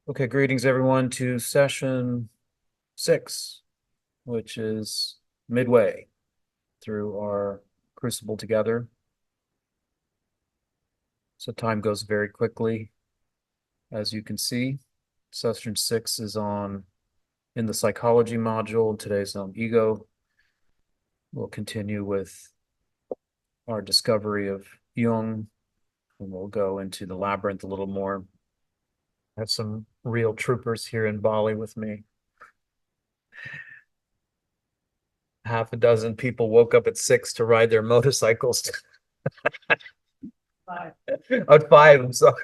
Okay, greetings everyone to session 6, which is midway through our Crucible together. So time goes very quickly, as you can see. Session 6 is in the psychology module, and today's on ego. We'll continue with our discovery of Jung, and we'll go into the labyrinth a little more. I have some real troopers here in Bali with me. Half a dozen people woke up at 6 to ride their motorcycles. Five. At 5, I'm sorry.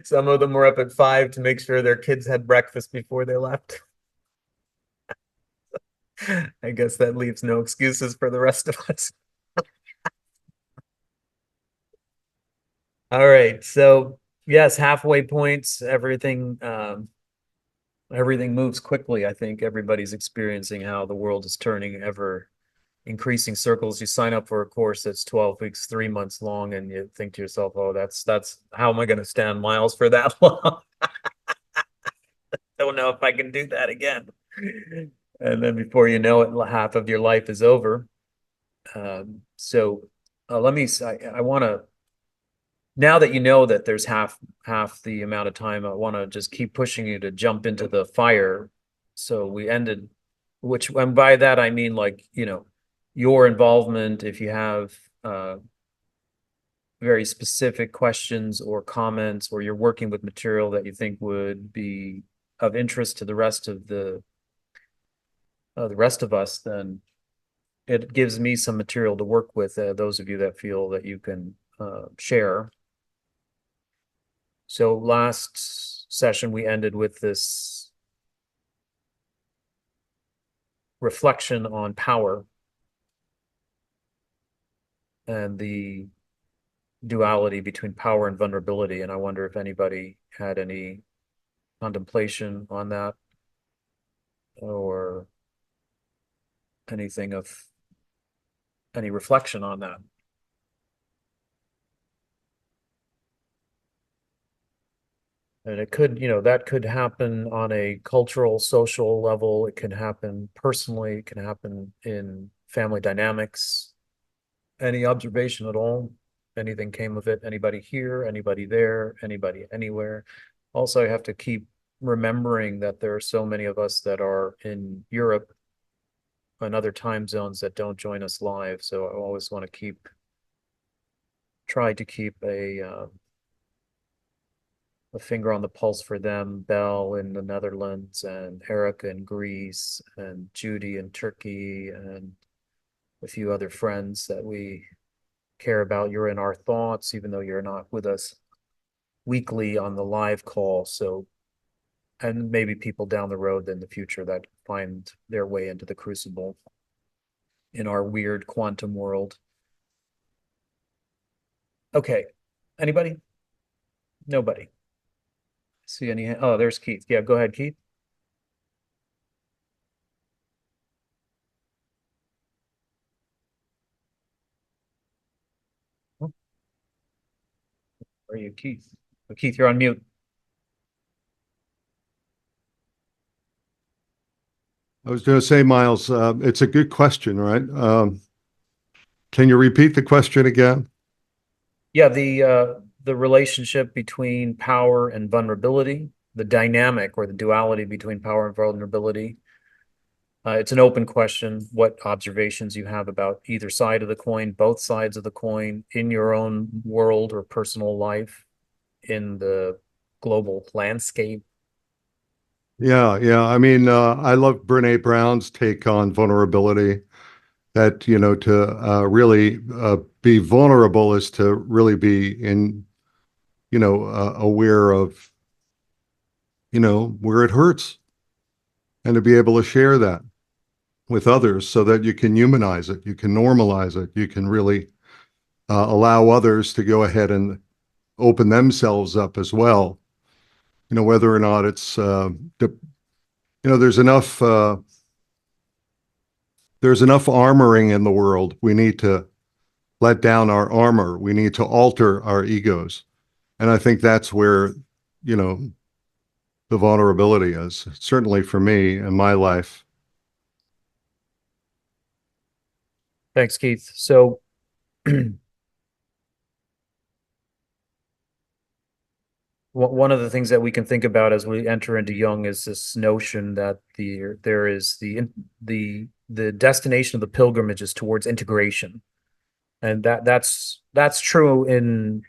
Some of them were up at 5 to make sure their kids had breakfast before they left. I guess that leaves no excuses for the rest of us. All right. So yes, halfway points, everything moves quickly. I think everybody's experiencing how the world is turning ever increasing circles. You sign up for a course that's 12 weeks, 3 months long, and you think to yourself, oh, that's how am I going to stand miles for that long? Don't know if I can do that again. And then before you know it, half of your life is over. So let me, I want to, now that you know that there's half the amount of time, I want to just keep pushing you to jump into the fire. So we ended, which, and by that I mean, like, your involvement, if you have very specific questions or comments, or you're working with material that you think would be of interest to the rest of us, then it gives me some material to work with. Those of you that feel that you can share. So last session we ended with this reflection on power and the duality between power and vulnerability. And I wonder if anybody had any contemplation on that, or anything of any reflection on that. And it could, that could happen on a cultural, social level. It can happen personally. It can happen in family dynamics. Any observation at all? Anything came of it? Anybody here? Anybody there? Anybody anywhere? Also, I have to keep remembering that there are so many of us that are in Europe and other time zones that don't join us live. So I always want to try to keep a finger on the pulse for them. Belle in the Netherlands, and Erica in Greece, and Judy in Turkey, and a few other friends that we care about. You're in our thoughts, even though you're not with us weekly on the live call. So, and maybe people down the road in the future that find their way into the Crucible in our weird quantum world. Okay. Anybody? Nobody. See any? Oh, there's Keith. Yeah, go ahead, Keith. Oh, where are you, Keith? Oh, Keith, you're on mute. I was going to say, Miles, it's a good question, right? Can you repeat the question again? Yeah, the relationship between power and vulnerability, the dynamic or the duality between power and vulnerability. It's an open question. What observations you have about either side of the coin, both sides of the coin, in your own world or personal life, in the global landscape. Yeah, yeah. I mean, I love Brene Brown's take on vulnerability. That, to really be vulnerable is to really be aware of, where it hurts, and to be able to share that with others so that you can humanize it, you can normalize it, you can really allow others to go ahead and open themselves up as well. Whether or not it's, there's enough armoring in the world. We need to let down our armor. We need to alter our egos. And I think that's where, you know, the vulnerability is, certainly for me in my life. Thanks, Keith. So one of the things that we can think about as we enter into Jung is this notion that there is the destination of the pilgrimage is towards integration, and that's true in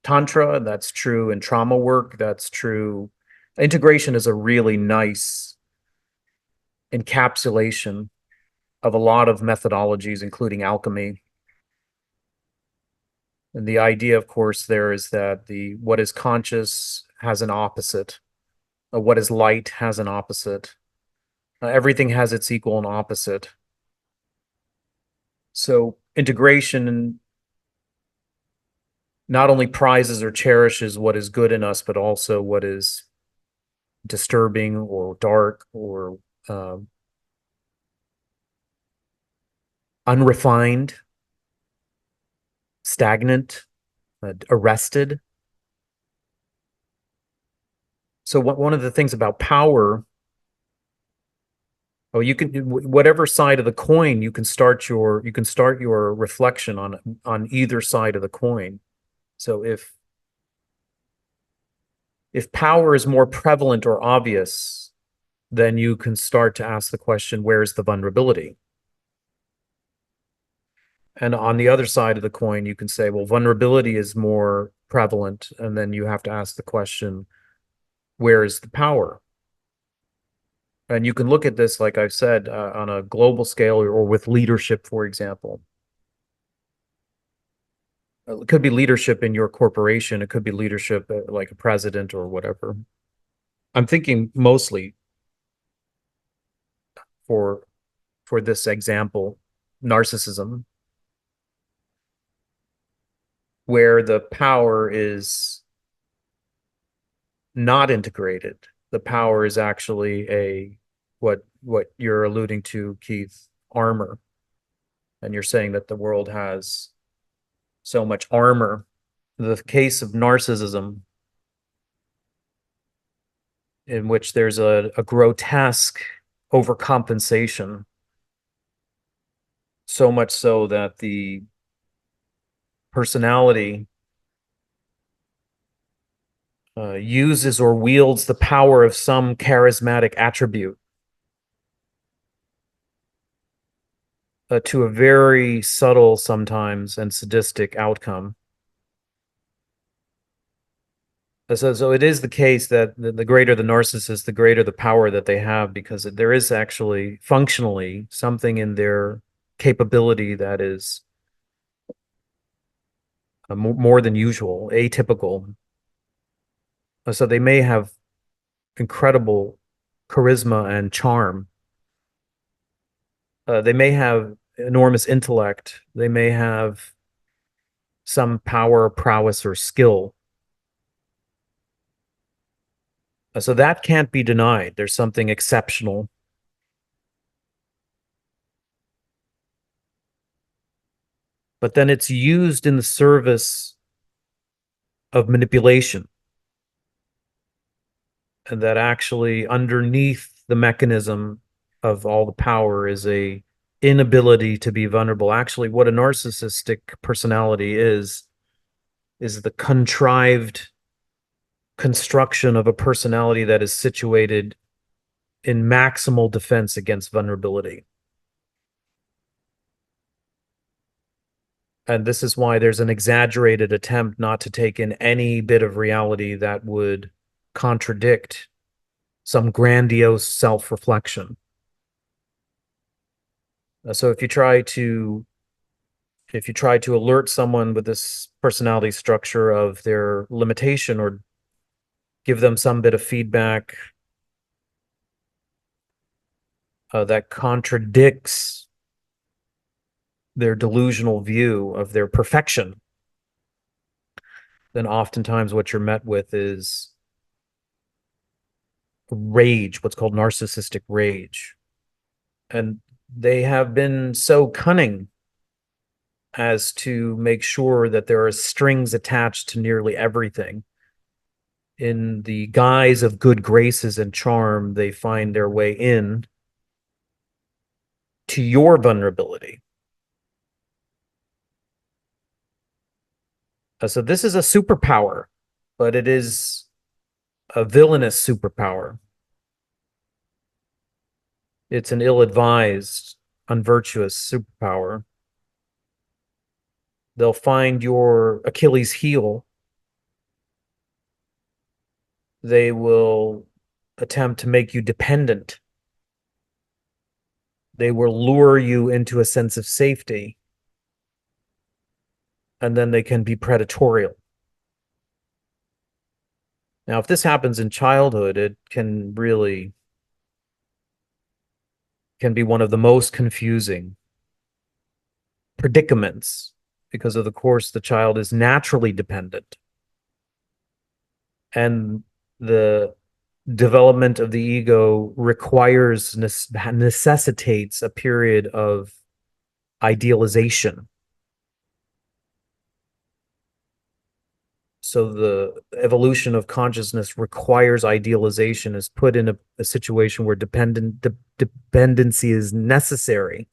Tantra, that's true in trauma work, that's true. Integration is a really nice encapsulation of a lot of methodologies, including alchemy. And the idea, of course, there is that what is conscious has an opposite. What is light has an opposite. Everything has its equal and opposite. So integration not only prizes or cherishes what is good in us, but also what is disturbing or dark or unrefined, stagnant, arrested. So one of the things about power, you can, whatever side of the coin, you can start your reflection on either side of the coin. So if power is more prevalent or obvious, then you can start to ask the question, where's the vulnerability? And on the other side of the coin, you can say, well, vulnerability is more prevalent. And then you have to ask the question, where is the power? And you can look at this, like I've said, on a global scale or with leadership, for example. It could be leadership in your corporation. It could be leadership like a president or whatever. I'm thinking mostly for this example, narcissism, where the power is not integrated. The power is actually what you're alluding to, Keith, armor. And you're saying that the world has so much armor. The case of narcissism, in which there's a grotesque overcompensation, so much so that the personality uses or wields the power of some charismatic attribute to a very subtle sometimes and sadistic outcome. So it is the case that the greater the narcissist, the greater the power that they have, because there is actually functionally something in their capability that is more than usual, atypical. So they may have incredible charisma and charm. They may have enormous intellect. They may have some power, prowess, or skill. So that can't be denied. There's something exceptional. But then it's used in the service of manipulation. And that actually underneath the mechanism of all the power is a inability to be vulnerable. Actually, what a narcissistic personality is the contrived construction of a personality that is situated in maximal defense against vulnerability. And this is why there's an exaggerated attempt not to take in any bit of reality that would contradict some grandiose self-reflection. So if you try to alert someone with this personality structure of their limitation, or give them some bit of feedback that contradicts their delusional view of their perfection, then oftentimes what you're met with is rage, what's called narcissistic rage. And they have been so cunning as to make sure that there are strings attached to nearly everything in the guise of good graces and charm, they find their way in to your vulnerability. So this is a superpower, but it is a villainous superpower. It's an ill-advised, unvirtuous superpower. They'll find your Achilles heel. They will attempt to make you dependent. They will lure you into a sense of safety. And then they can be predatorial. Now, if this happens in childhood, it can really be one of the most confusing predicaments, because of course the child is naturally dependent. And the development of the ego necessitates a period of idealization. So the evolution of consciousness requires idealization, is put in a situation where dependency is necessary.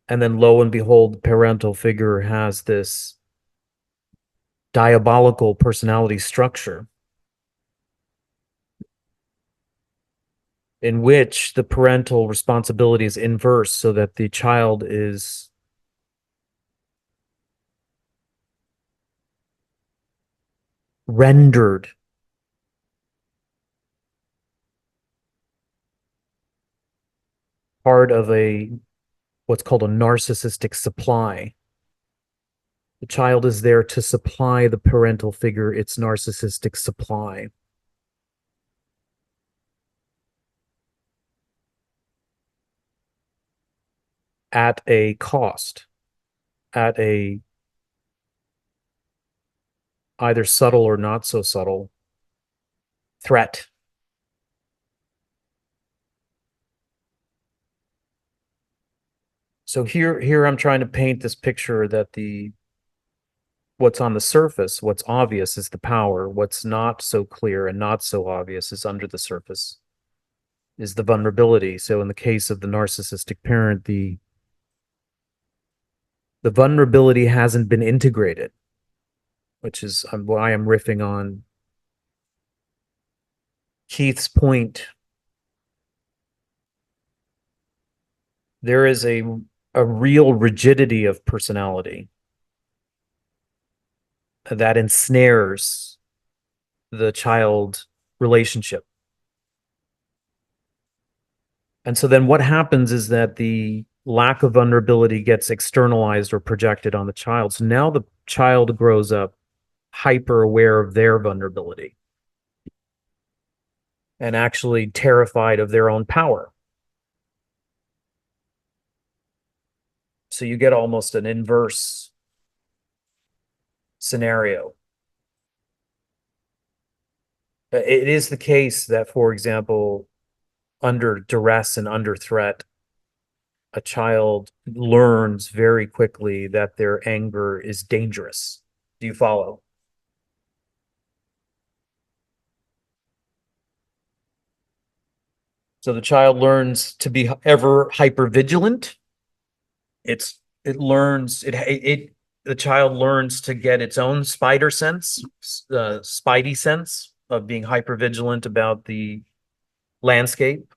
And then lo and behold, the parental figure has this diabolical personality structure in which the parental responsibility is inverse, so that the child is rendered part of what's called a narcissistic supply. The child is there to supply the parental figure its narcissistic supply. At a cost, at a either subtle or not so subtle threat. So here I'm trying to paint this picture that what's on the surface, what's obvious is the power. What's not so clear and not so obvious is under the surface, is the vulnerability. So in the case of the narcissistic parent, the vulnerability hasn't been integrated, which is why I'm riffing on Keith's point. There is a real rigidity of personality that ensnares the child relationship. And so then what happens is that the lack of vulnerability gets externalized or projected on the child. So now the child grows up hyper aware of their vulnerability and actually terrified of their own power. So you get almost an inverse scenario. It is the case that, for example, under duress and under threat, a child learns very quickly that their anger is dangerous. Do you follow? So the child learns to be ever hyper vigilant. The child learns to get its own spider sense, spidey sense of being hyper vigilant about the landscape.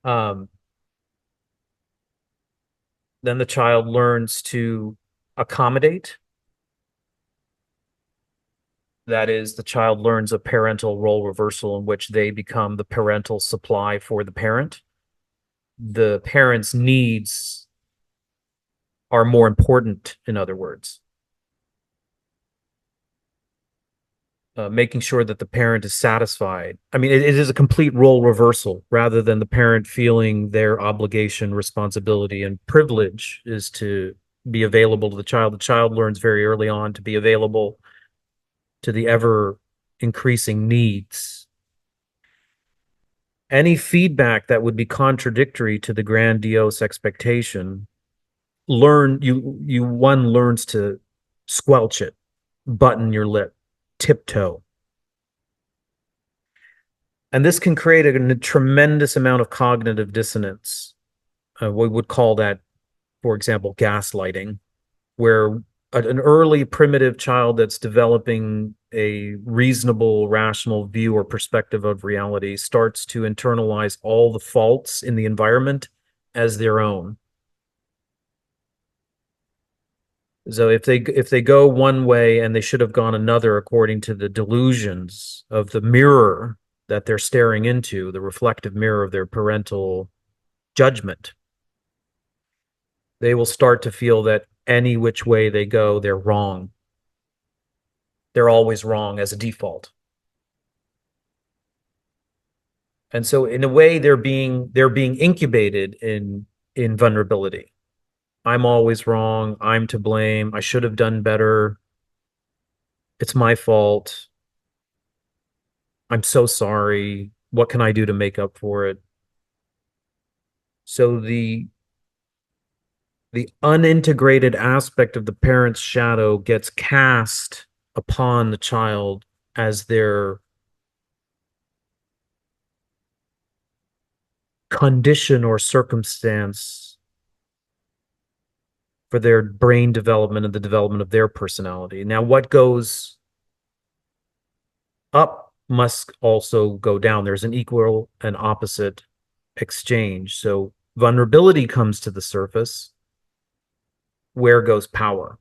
Then the child learns to accommodate. That is, the child learns a parental role reversal in which they become the parental supply for the parent. The parent's needs are more important, in other words. Making sure that the parent is satisfied. I mean, it is a complete role reversal. Rather than the parent feeling their obligation, responsibility, and privilege is to be available to the child learns very early on to be available to the ever increasing needs. Any feedback that would be contradictory to the grandiose expectation, one learns to squelch it, button your lip, tiptoe. And this can create a tremendous amount of cognitive dissonance. We would call that, for example, gaslighting, where an early primitive child that's developing a reasonable, rational view or perspective of reality starts to internalize all the faults in the environment as their own. So if they go one way and they should have gone another according to the delusions of the mirror that they're staring into, the reflective mirror of their parental judgment, they will start to feel that any which way they go, they're wrong. They're always wrong as a default. And so in a way, they're being incubated in vulnerability. I'm always wrong. I'm to blame. I should have done better. It's my fault. I'm so sorry. What can I do to make up for it? So the unintegrated aspect of the parent's shadow gets cast upon the child as their condition or circumstance for their brain development and the development of their personality. Now, what goes up must also go down. There's an equal and opposite exchange. So vulnerability comes to the surface. Where goes power?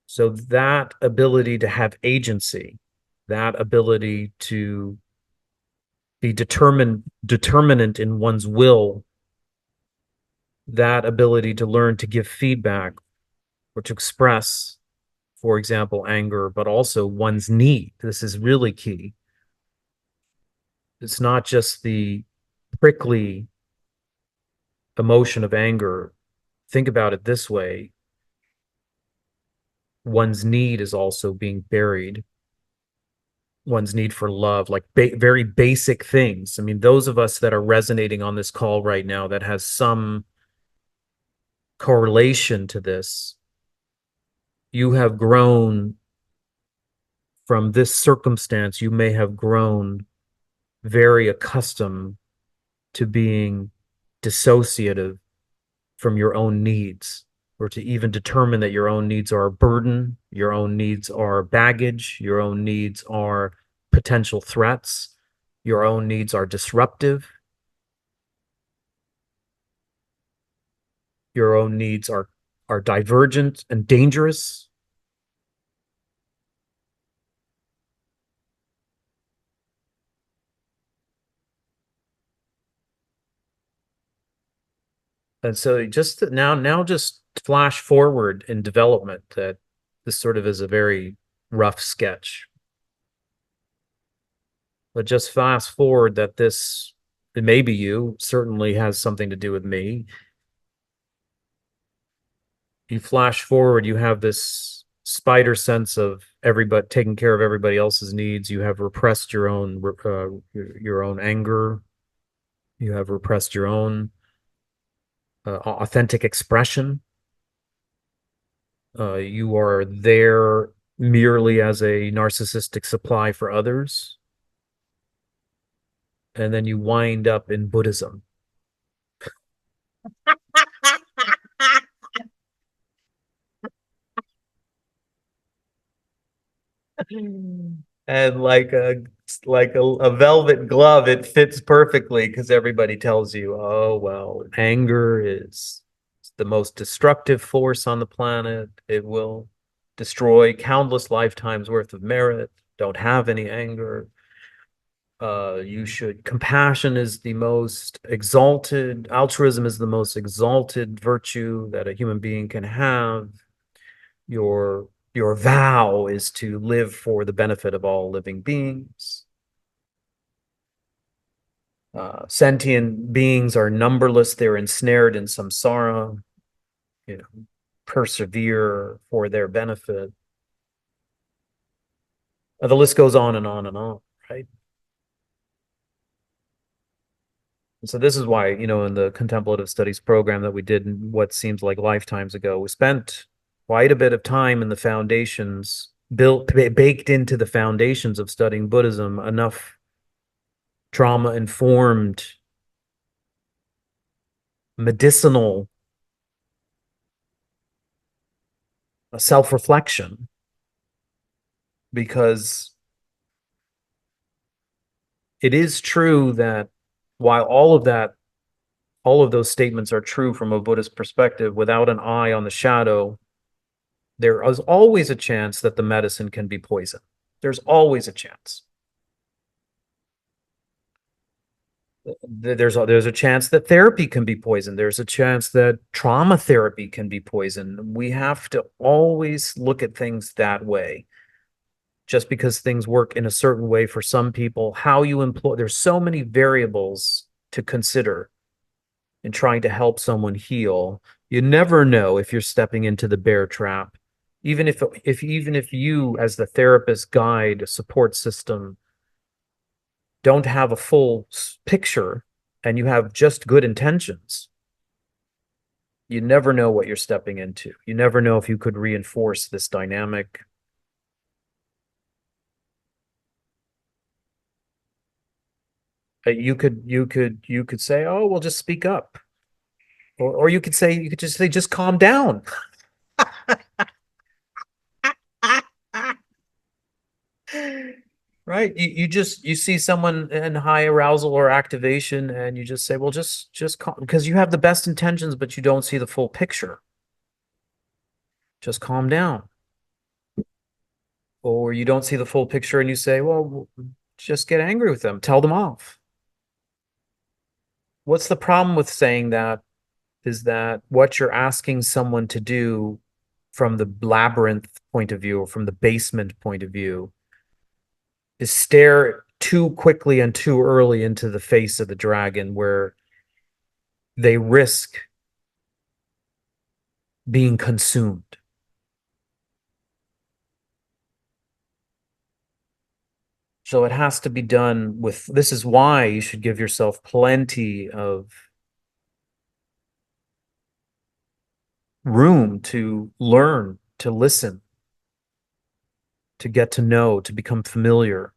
So that ability to have agency, that ability to be determinant in one's will, that ability to learn to give feedback or to express, for example, anger, but also one's need. This is really key. It's not just the prickly emotion of anger. Think about it this way. One's need is also being buried. One's need for love, like very basic things. I mean, those of us that are resonating on this call right now that has some correlation to this, you have grown from this circumstance, you may have grown very accustomed to being dissociative from your own needs, or to even determine that your own needs are a burden, your own needs are baggage, your own needs are potential threats, your own needs are disruptive, your own needs are divergent and dangerous. And so just now just flash forward in development that this sort of is a very rough sketch. But just fast forward that this, it may be you, certainly has something to do with me. You flash forward, you have this spider sense of everybody taking care of everybody else's needs. You have repressed your own anger. You have repressed your own authentic expression. You are there merely as a narcissistic supply for others. And then you wind up in Buddhism. And like a velvet glove, it fits perfectly because everybody tells you, oh, well, anger is the most destructive force on the planet. It will destroy countless lifetimes worth of merit. Don't have any anger. Compassion is the most exalted, altruism is the most exalted virtue that a human being can have. Your vow is to live for the benefit of all living beings. Sentient beings are numberless. They're ensnared in samsara, persevere for their benefit. The list goes on and on and on, right? So this is why, in the contemplative studies program that we did what seems like lifetimes ago, we spent quite a bit of time in the foundations, baked into the foundations of studying Buddhism, enough trauma informed medicinal self-reflection, because it is true that while all of those statements are true from a Buddhist perspective, without an eye on the shadow, there is always a chance that the medicine can be poison. There's always a chance. There's a chance that therapy can be poisoned. There's a chance that trauma therapy can be poisoned. We have to always look at things that way. Just because things work in a certain way for some people, how you employ, there's so many variables to consider in trying to help someone heal. You never know if you're stepping into the bear trap. Even if you, as the therapist, guide, support system, don't have a full picture and you have just good intentions, you never know what you're stepping into. You never know if you could reinforce this dynamic. You could say, "Oh, well, just speak up," or you could just say, "Just calm down." Right? You see someone in high arousal or activation, and you just say, "Well, just calm," because you have the best intentions, but you don't see the full picture. Just calm down. Or you don't see the full picture, and you say, "Well, just get angry with them, tell them off." What's the problem with saying that is that what you're asking someone to do from the labyrinth point of view or from the basement point of view is stare too quickly and too early into the face of the dragon, where they risk being consumed. So it has to be done with, this is why you should give yourself plenty of room to learn, to listen, to get to know, to become familiar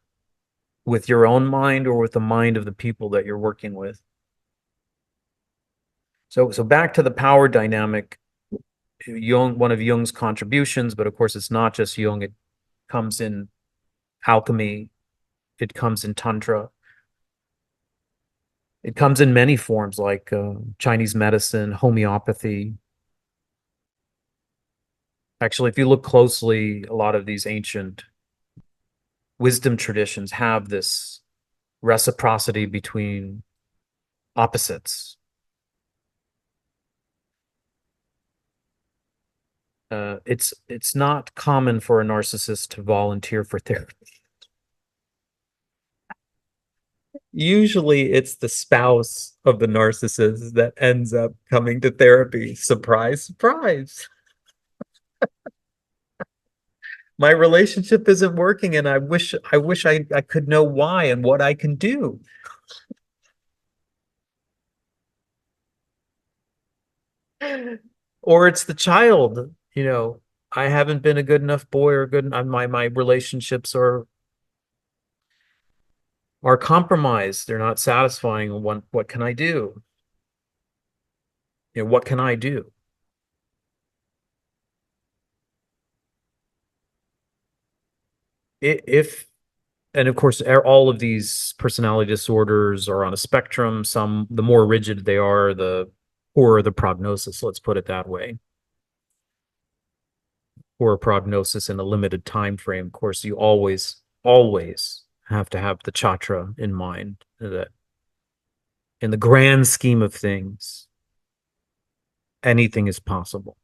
with your own mind or with the mind of the people that you're working with. So back to the power dynamic. Jung, one of Jung's contributions, but of course it's not just Jung. It comes in alchemy. It comes in tantra. It comes in many forms, like Chinese medicine, homeopathy. Actually, if you look closely, a lot of these ancient wisdom traditions have this reciprocity between opposites. It's not common for a narcissist to volunteer for therapy. Usually it's the spouse of the narcissist that ends up coming to therapy. Surprise, surprise. My relationship isn't working and I wish I could know why and what I can do. Or it's the child, I haven't been a good enough boy or good my relationships are compromised. They're not satisfying. What can I do? What can I do? If And of course, all of these personality disorders are on a spectrum. Some, the more rigid they are, the poorer the prognosis. Let's put it that way. Poor prognosis in a limited time frame. Of course, you always have to have the chatra in mind, that in the grand scheme of things, anything is possible.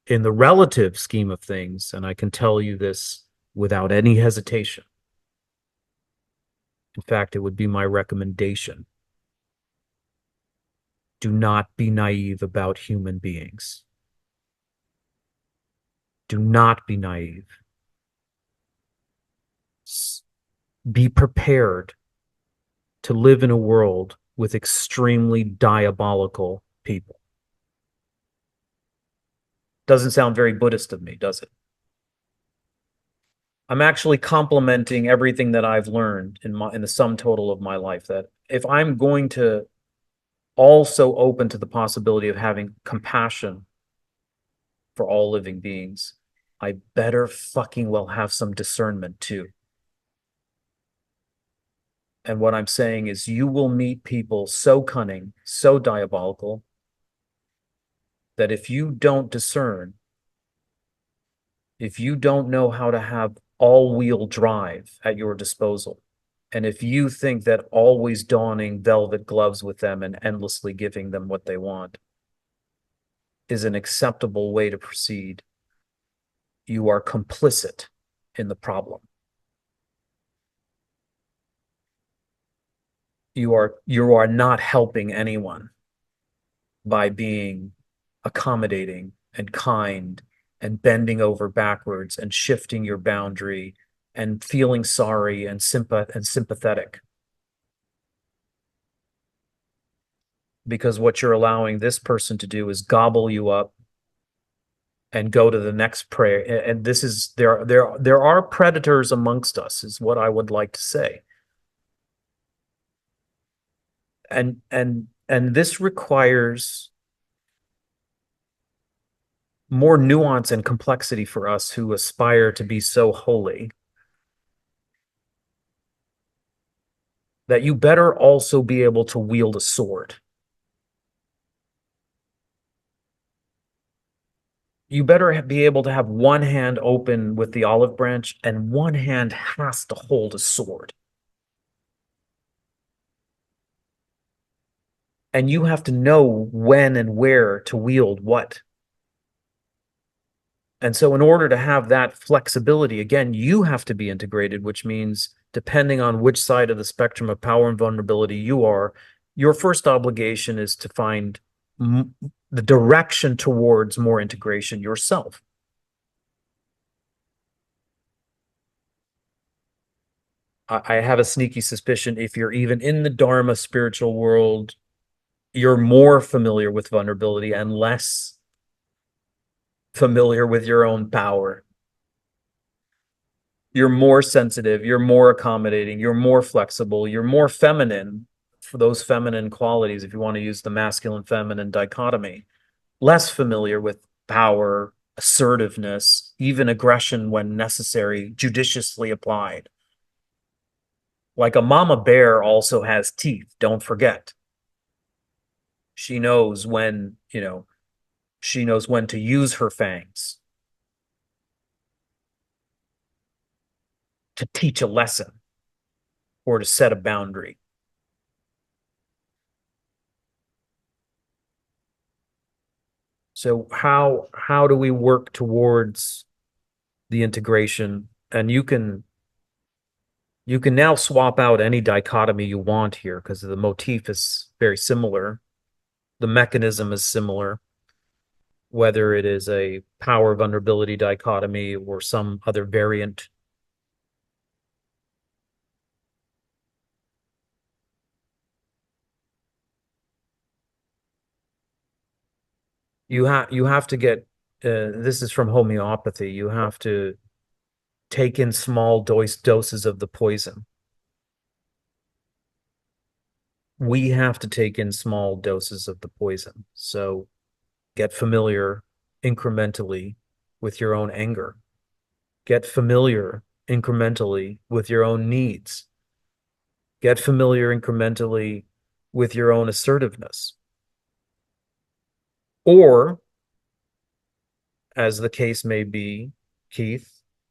In the relative scheme of things, and I can tell you this without any hesitation, in fact, it would be my recommendation: do not be naive about human beings. Do not be naive. Be prepared to live in a world with extremely diabolical people. Doesn't sound very Buddhist of me, does it? I'm actually complimenting everything that I've learned in the sum total of my life, that if I'm going to also open to the possibility of having compassion for all living beings, I better fucking well have some discernment too. And what I'm saying is, you will meet people so cunning, so diabolical, that if you don't discern, if you don't know how to have all-wheel drive at your disposal, and if you think that always donning velvet gloves with them and endlessly giving them what they want is an acceptable way to proceed, you are complicit in the problem. You are not helping anyone by being accommodating and kind and bending over backwards and shifting your boundary and feeling sorry and sympathetic. Because what you're allowing this person to do is gobble you up and go to the next prey. And this is, there are predators amongst us, is what I would like to say. And this requires more nuance and complexity for us who aspire to be so holy, that you better also be able to wield a sword. You better be able to have one hand open with the olive branch and one hand has to hold a sword. And you have to know when and where to wield what. And so in order to have that flexibility, again, you have to be integrated, which means depending on which side of the spectrum of power and vulnerability you are, your first obligation is to find the direction towards more integration yourself. I have a sneaky suspicion if you're even in the Dharma spiritual world, you're more familiar with vulnerability and less familiar with your own power. You're more sensitive, you're more accommodating, you're more flexible, you're more feminine for those feminine qualities, if you want to use the masculine feminine dichotomy, less familiar with power, assertiveness, even aggression when necessary, judiciously applied. Like a mama bear also has teeth, don't forget. She knows when, she knows when to use her fangs to teach a lesson or to set a boundary. So how do we work towards the integration? And you can now swap out any dichotomy you want here because the motif is very similar. The mechanism is similar, whether it is a power vulnerability dichotomy or some other variant. You have to get this is from homeopathy. You have to take in small doses of the poison. We have to take in small doses of the poison. So get familiar incrementally with your own anger. Get familiar incrementally with your own needs. Get familiar incrementally with your own assertiveness. Or, as the case may be, Keith,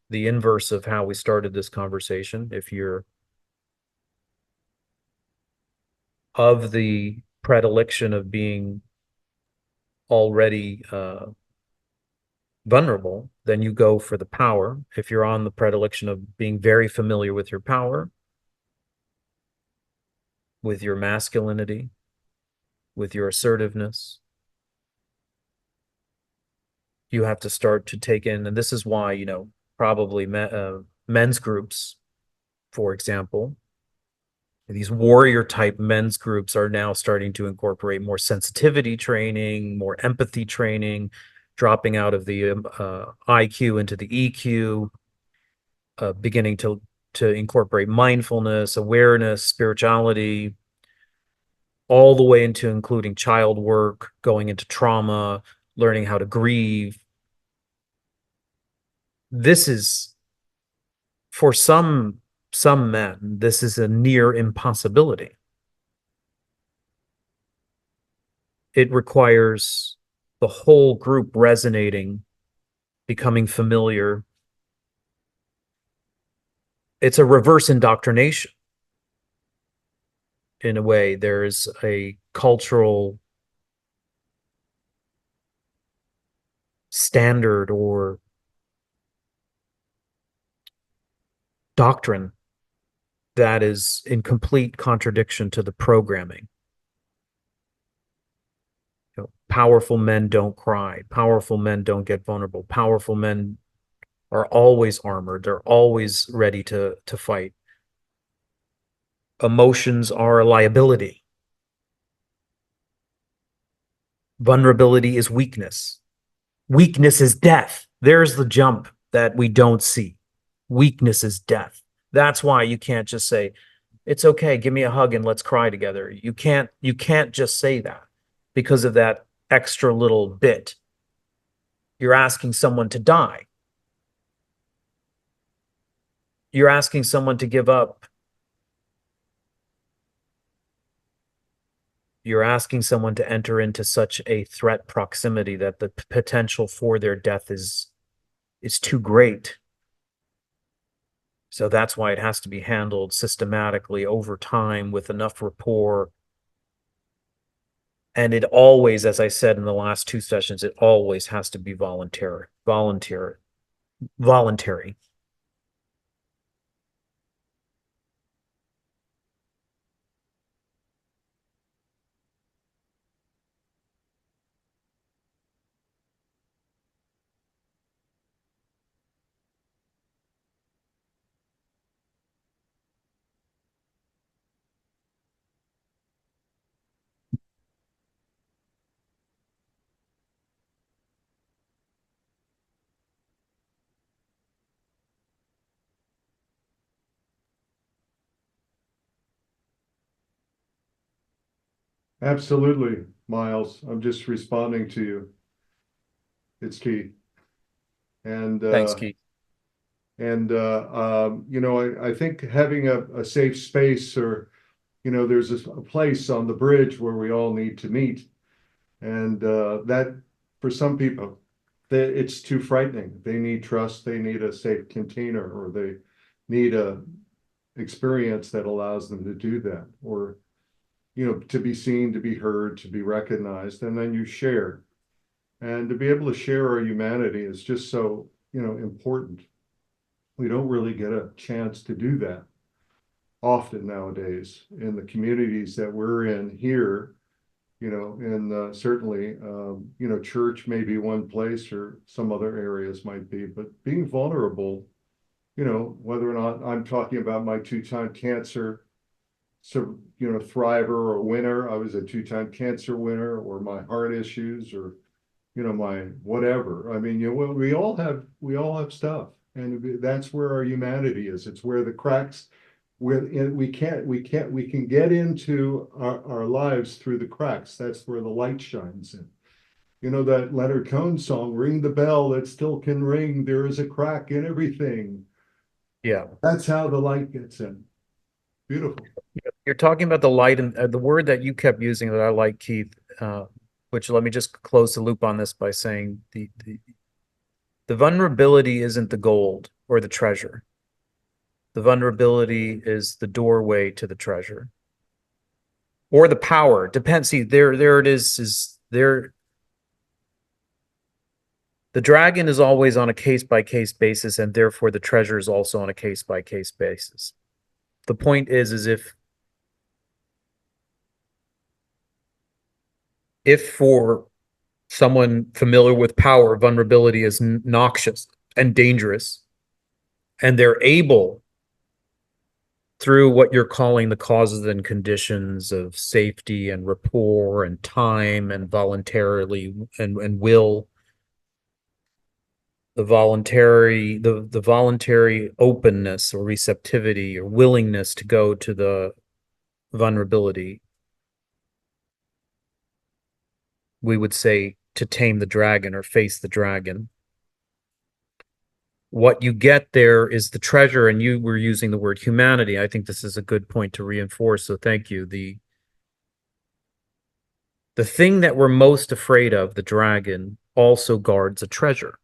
the inverse of how we started this conversation, if you're of the predilection of being already vulnerable, then you go for the power. If you're on the predilection of being very familiar with your power, with your masculinity, with your assertiveness, you have to start to take in, and this is why, probably men's groups, for example, These warrior type men's groups are now starting to incorporate more sensitivity training, more empathy training, dropping out of the IQ into the EQ, beginning to incorporate mindfulness, awareness, spirituality, all the way into including child work, going into trauma, learning how to grieve. This is, for some men, this is a near impossibility. It requires the whole group resonating, becoming familiar. It's a reverse indoctrination. In a way, there's a cultural standard or doctrine that is in complete contradiction to the programming. You know, powerful men don't cry. Powerful men don't get vulnerable. Powerful men are always armored. They're always ready to fight. Emotions are a liability. Vulnerability is weakness. Weakness is death. There's the jump that we don't see. Weakness is death. That's why you can't just say, it's okay, give me a hug and let's cry together. You can't just say that because of that extra little bit. You're asking someone to die. You're asking someone to give up. You're asking someone to enter into such a threat proximity that the potential for their death is too great. So that's why it has to be handled systematically over time with enough rapport. And it always, as I said in the last two sessions, it always has to be voluntary. Absolutely, Miles. I'm just responding to you. It's key. And Thanks, Keith. I think having a safe space, or there's a place on the bridge where we all need to meet, and that for some people, it's too frightening. They need trust. They need a safe container, or they need a experience that allows them to do that, or to be seen, to be heard, to be recognized, and then you share. And to be able to share our humanity is just so, important. We don't really get a chance to do that often nowadays in the communities that we're in here, and certainly, church may be one place or some other areas might be, but being vulnerable, whether or not I'm talking about my two-time cancer, so, thriver or winner, I was a two-time cancer winner, or my heart issues, or, my whatever. I mean, we all have stuff. And that's where our humanity is. It's where the cracks, we can get into our lives through the cracks. That's where the light shines in. That Leonard Cohen song, "Ring the bell that still can ring. There is a crack in everything." Yeah. That's how the light gets in. Beautiful. You're talking about the light, and the word that you kept using that I like, Keith, which let me just close the loop on this by saying the vulnerability isn't the gold or the treasure. The vulnerability is the doorway to the treasure. Or the power. Depends. See, there it is there. The dragon is always on a case-by-case basis, and therefore the treasure is also on a case-by-case basis. The point is if for someone familiar with power, vulnerability is noxious and dangerous, and they're able through what you're calling the causes and conditions of safety and rapport and time and voluntarily and will, the voluntary openness or receptivity or willingness to go to the vulnerability, we would say to tame the dragon or face the dragon. What you get there is the treasure, and you were using the word humanity. I think this is a good point to reinforce, so thank you. The thing that we're most afraid of, the dragon, also guards a treasure.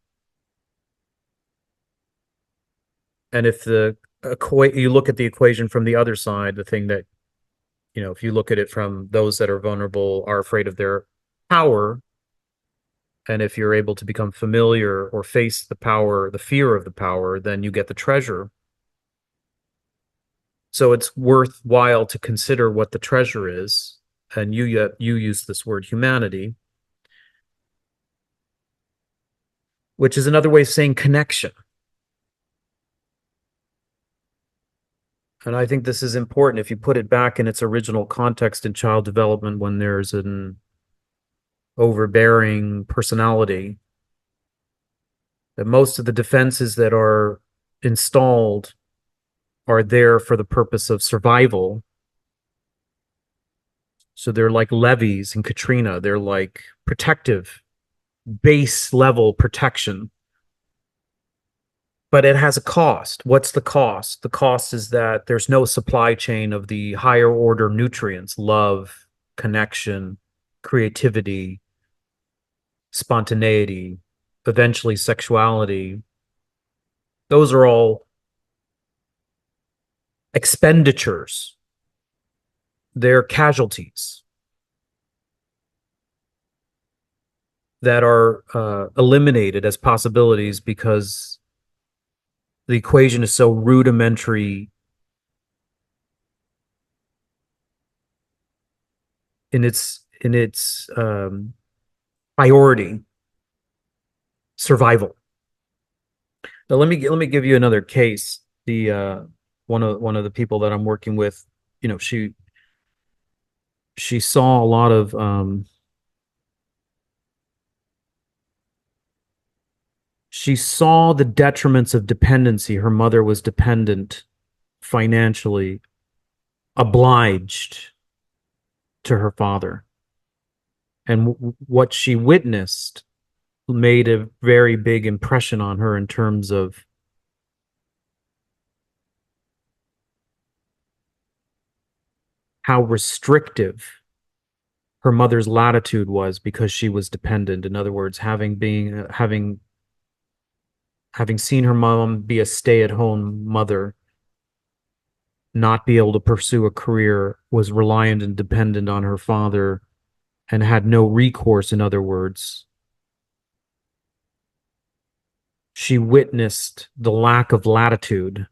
And if you look at the equation from the other side, the thing that, if you look at it from those that are vulnerable are afraid of their power, and if you're able to become familiar or face the power, the fear of the power, then you get the treasure. So it's worthwhile to consider what the treasure is. And you use this word humanity, which is another way of saying connection. And I think this is important if you put it back in its original context in child development, when there's an overbearing personality, that most of the defenses that are installed are there for the purpose of survival. So they're like levees in Katrina. They're like protective, base level protection. But it has a cost. What's the cost? The cost is that there's no supply chain of the higher order nutrients: love, connection, creativity, spontaneity, eventually sexuality. Those are all expenditures. They're casualties that are eliminated as possibilities because the equation is so rudimentary in its priority: survival. Now let me give you another case. The one of the people that I'm working with, she saw a lot of she saw the detriments of dependency. Her mother was dependent financially, obliged to her father. And what she witnessed made a very big impression on her in terms of how restrictive her mother's latitude was because she was dependent. In other words, having seen her mom be a stay-at-home mother, not be able to pursue a career, was reliant and dependent on her father, and had no recourse. In other words, she witnessed the lack of latitude.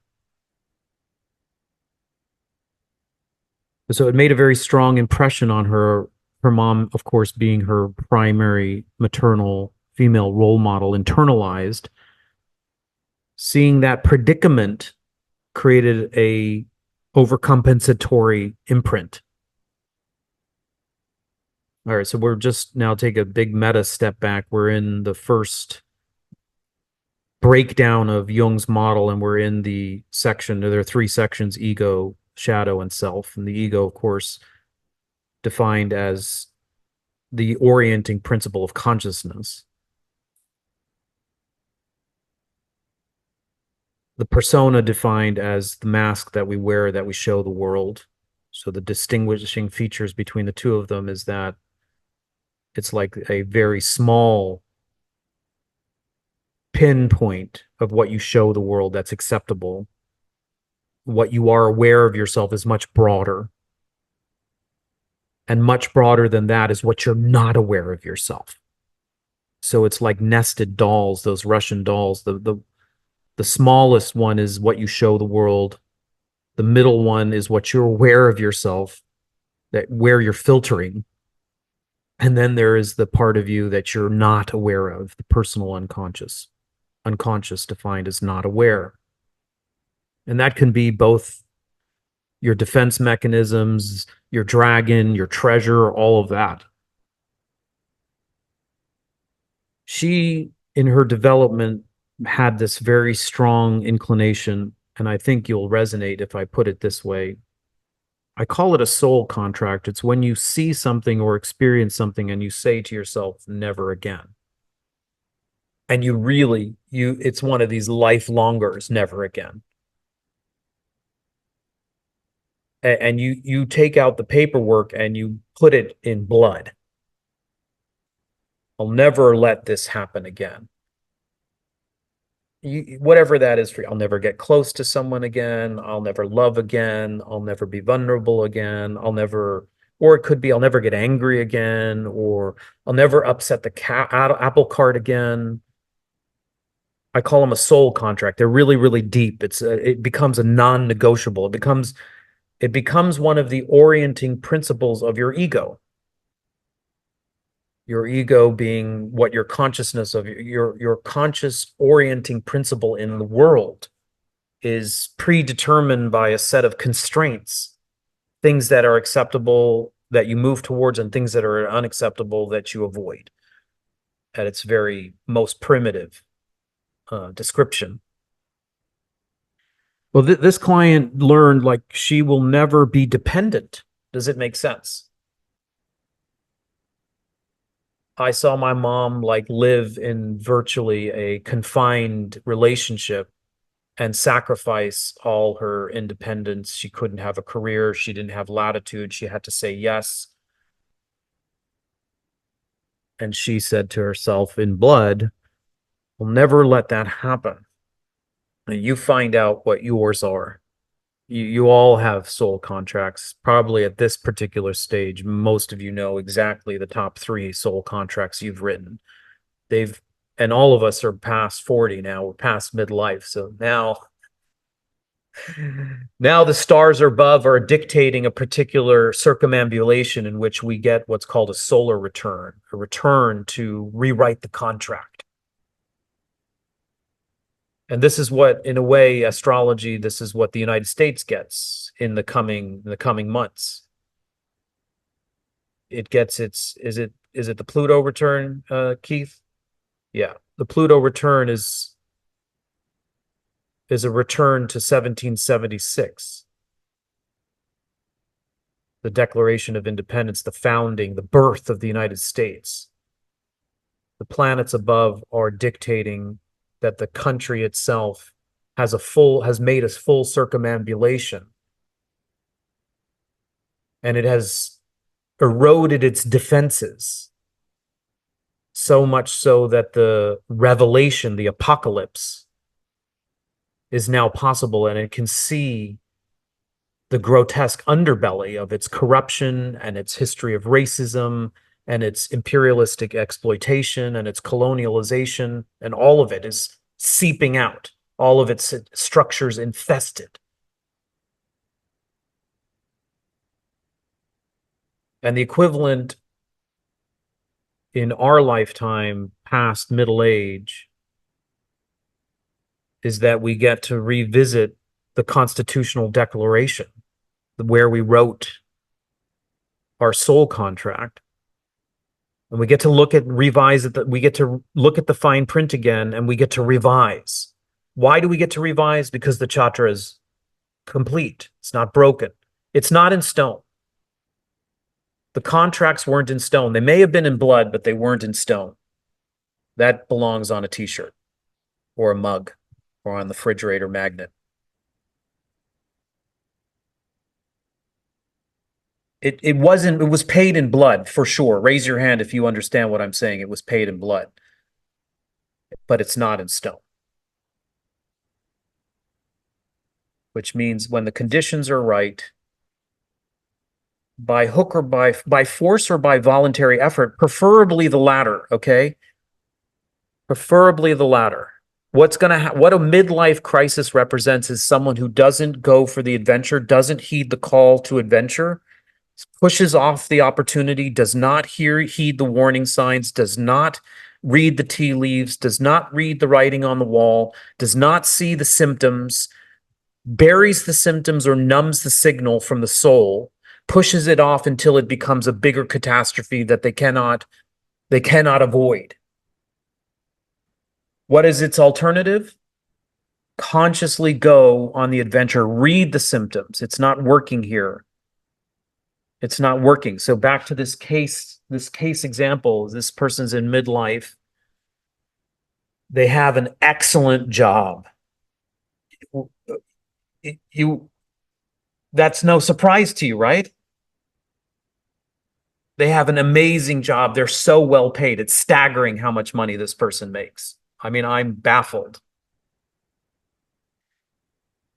So it made a very strong impression on her. Her mom, of course, being her primary maternal female role model, internalized. Seeing that predicament created a overcompensatory imprint. All right, so we're just now take a big meta step back. We're in the first breakdown of Jung's model, and we're in the section. There are three sections: ego, shadow, and self. And the ego, of course, defined as the orienting principle of consciousness. The persona defined as the mask that we wear, that we show the world. So the distinguishing features between the two of them is that it's like a very small pinpoint of what you show the world that's acceptable. What you are aware of yourself is much broader. And much broader than that is what you're not aware of yourself. So it's like nested dolls, those Russian dolls. The smallest one is what you show the world. The middle one is what you're aware of yourself, that where you're filtering. And then there is the part of you that you're not aware of, the personal unconscious. Unconscious defined as not aware. And that can be both your defense mechanisms, your dragon, your treasure, all of that. She, in her development, had this very strong inclination, and I think you'll resonate if I put it this way. I call it a soul contract. It's when you see something or experience something and you say to yourself, never again. And you really, it's one of these lifelongers, never again. And you take out the paperwork and you put it in blood. I'll never let this happen again. Whatever that is for you. I'll never get close to someone again. I'll never love again. I'll never be vulnerable again. Or it could be I'll never get angry again, or I'll never upset the apple cart again. I call them a soul contract. They're really, really deep. It becomes a non-negotiable. It becomes one of the orienting principles of your ego. Your ego being what your consciousness of your conscious orienting principle in the world is predetermined by a set of constraints, things that are acceptable that you move towards and things that are unacceptable that you avoid at its very most primitive description. Well, this client learned like she will never be dependent. Does it make sense? I saw my mom like live in virtually a confined relationship and sacrifice all her independence. She couldn't have a career. She didn't have latitude. She had to say yes. And she said to herself in blood, "We'll never let that happen." And you find out what yours are. You all have soul contracts. Probably at this particular stage, most of you know exactly the top 3 soul contracts you've written. And all of us are past 40 now. We're past midlife. So now the stars above are dictating a particular circumambulation in which we get what's called a solar return, a return to rewrite the contract. And this is what, in a way, astrology, this is what the United States gets in the coming months. It gets is it the Pluto return, Keith? Yeah. The Pluto return is a return to 1776. The Declaration of Independence, the founding, the birth of the United States. The planets above are dictating that the country itself has made a full circumambulation, and it has eroded its defenses so much so that the revelation, the apocalypse, is now possible, and it can see the grotesque underbelly of its corruption and its history of racism and its imperialistic exploitation and its colonialization, and all of it is seeping out, all of its structures infested. And the equivalent in our lifetime, past middle age, is that we get to revisit the Constitutional Declaration, where we wrote our soul contract. And we get to revise it. We get to look at the fine print again, and we get to revise. Why do we get to revise? Because the chatra is complete. It's not broken. It's not in stone. The contracts weren't in stone. They may have been in blood, but they weren't in stone. That belongs on a t-shirt or a mug or on the refrigerator magnet. It was paid in blood for sure. Raise your hand if you understand what I'm saying. It was paid in blood, but it's not in stone. Which means when the conditions are right, by hook or by force or by voluntary effort, preferably the latter, okay? Preferably the latter. What a midlife crisis represents is someone who doesn't go for the adventure, doesn't heed the call to adventure, pushes off the opportunity, does not heed the warning signs, does not read the tea leaves, does not read the writing on the wall, does not see the symptoms, buries the symptoms or numbs the signal from the soul, pushes it off until it becomes a bigger catastrophe that they cannot avoid. What is its alternative? Consciously go on the adventure, read the symptoms. It's not working here. It's not working. So back to this case example, this person's in midlife. They have an excellent job. That's no surprise to you, right? They have an amazing job. They're so well paid. It's staggering how much money this person makes. I mean, I'm baffled.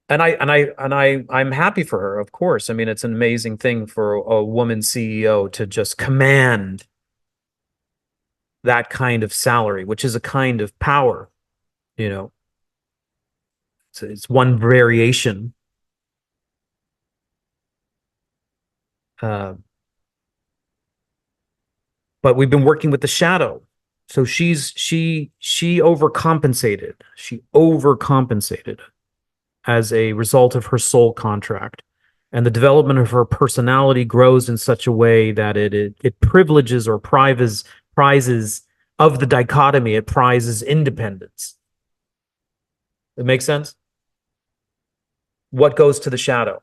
And I'm happy for her, of course. I mean, it's an amazing thing for a woman CEO to just command that kind of salary, which is a kind of power, you know. It's one variation. But we've been working with the shadow. So she overcompensated. She overcompensated as a result of her soul contract. And the development of her personality grows in such a way that it privileges or prizes of the dichotomy, it prizes independence. It makes sense? What goes to the shadow?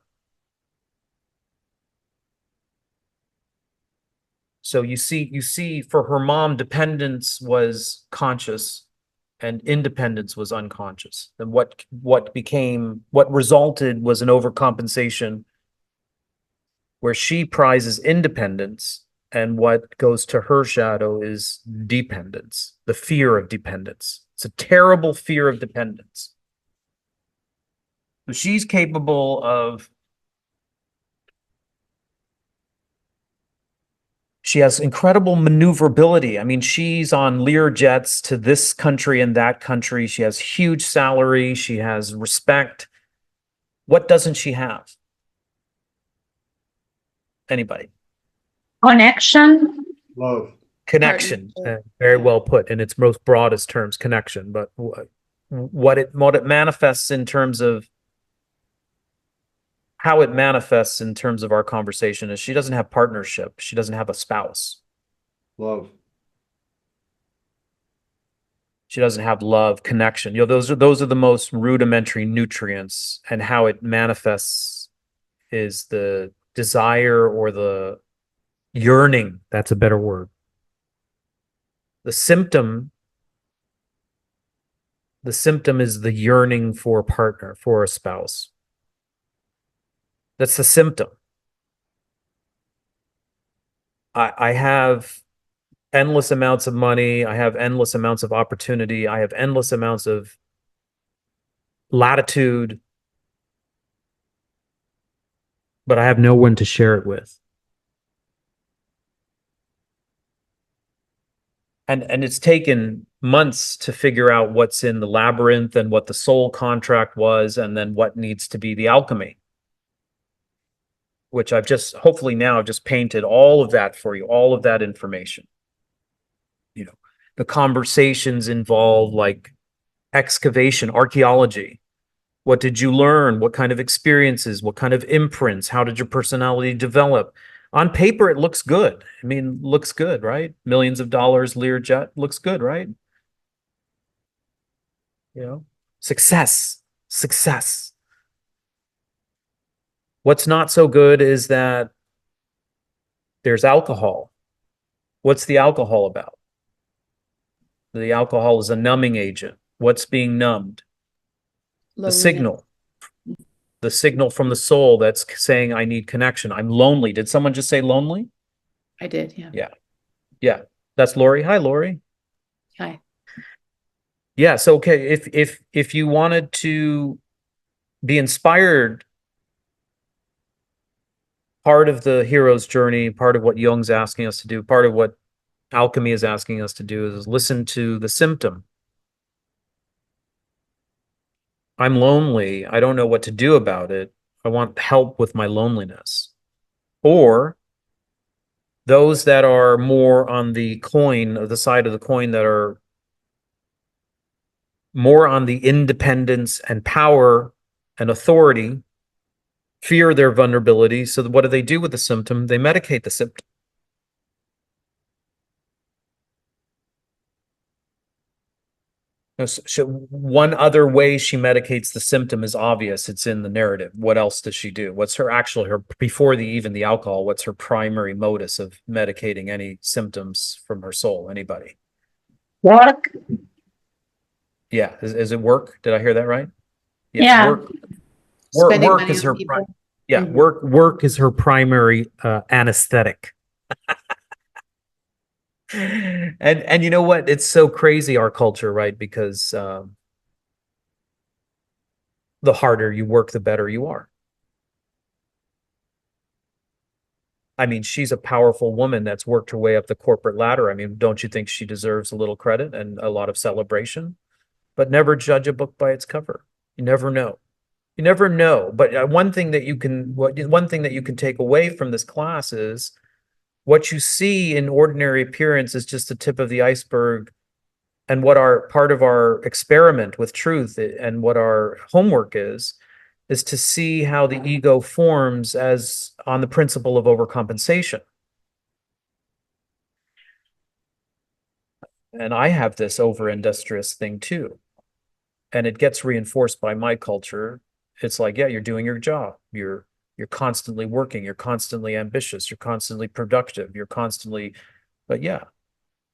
So you see for her mom, dependence was conscious and independence was unconscious. And what resulted was an overcompensation where she prizes independence, and what goes to her shadow is dependence, the fear of dependence. It's a terrible fear of dependence. So she's capable of, she has incredible maneuverability. I mean, she's on Lear jets to this country and that country. She has huge salary. She has respect. What doesn't she have? Anybody? Connection. Love. Connection. Very well put in its most broadest terms, connection. But what it manifests in terms of how it manifests in terms of our conversation is she doesn't have partnership. She doesn't have a spouse. Love. She doesn't have love, connection. You know, those are the most rudimentary nutrients, and how it manifests is the desire or the yearning. That's a better word. The symptom is the yearning for a partner, for a spouse. That's the symptom. I have endless amounts of money. I have endless amounts of opportunity. I have endless amounts of latitude, but I have no one to share it with. And it's taken months to figure out what's in the labyrinth and what the soul contract was, and then what needs to be the alchemy, which I've just, hopefully now I've just painted all of that for you, all of that information. You know, the conversations involve like excavation, archaeology. What did you learn? What kind of experiences? What kind of imprints? How did your personality develop? On paper, it looks good. I mean, looks good, right? Millions of dollars, Learjet, looks good, right? You know, success. What's not so good is that there's alcohol. What's the alcohol about? The alcohol is a numbing agent. What's being numbed? The signal. The signal from the soul that's saying, I need connection. I'm lonely. Did someone just say lonely? I did, yeah. Yeah. That's Lori. Hi, Lori. Hi. Yeah. So, okay. If you wanted to be inspired, part of the hero's journey, part of what Jung's asking us to do, part of what alchemy is asking us to do is listen to the symptom. I'm lonely. I don't know what to do about it. I want help with my loneliness. Or those that are more on the side of the coin that are more on the independence and power and authority fear their vulnerability. So what do they do with the symptom? They medicate the symptom. One other way she medicates the symptom is obvious. It's in the narrative. What else does she do? What's her before even the alcohol, what's her primary modus of medicating any symptoms from her soul? Anybody? Work. Yeah. Is it work? Did I hear that right? Yes. Yeah. Work is her work is her primary anesthetic. And you know what? It's so crazy, our culture, right? Because the harder you work, the better you are. I mean, she's a powerful woman that's worked her way up the corporate ladder. I mean, don't you think she deserves a little credit and a lot of celebration? But never judge a book by its cover. You never know. You never know. But one thing that you can take away from this class is what you see in ordinary appearance is just the tip of the iceberg. And what our part of our experiment with truth and what our homework is to see how the ego forms as on the principle of overcompensation. And I have this over-industrious thing too. And it gets reinforced by my culture. It's like, yeah, you're doing your job. You're constantly working. You're constantly ambitious. You're constantly productive. But yeah,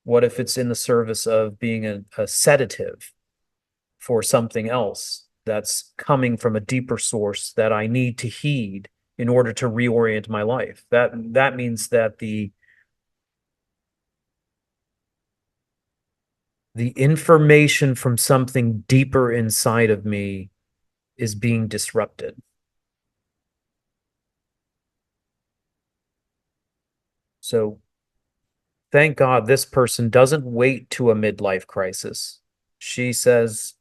what if it's in the service of being a sedative for something else that's coming from a deeper source that I need to heed in order to reorient my life? That means that the information from something deeper inside of me is being disrupted. So thank God this person doesn't wait to a midlife crisis. She says,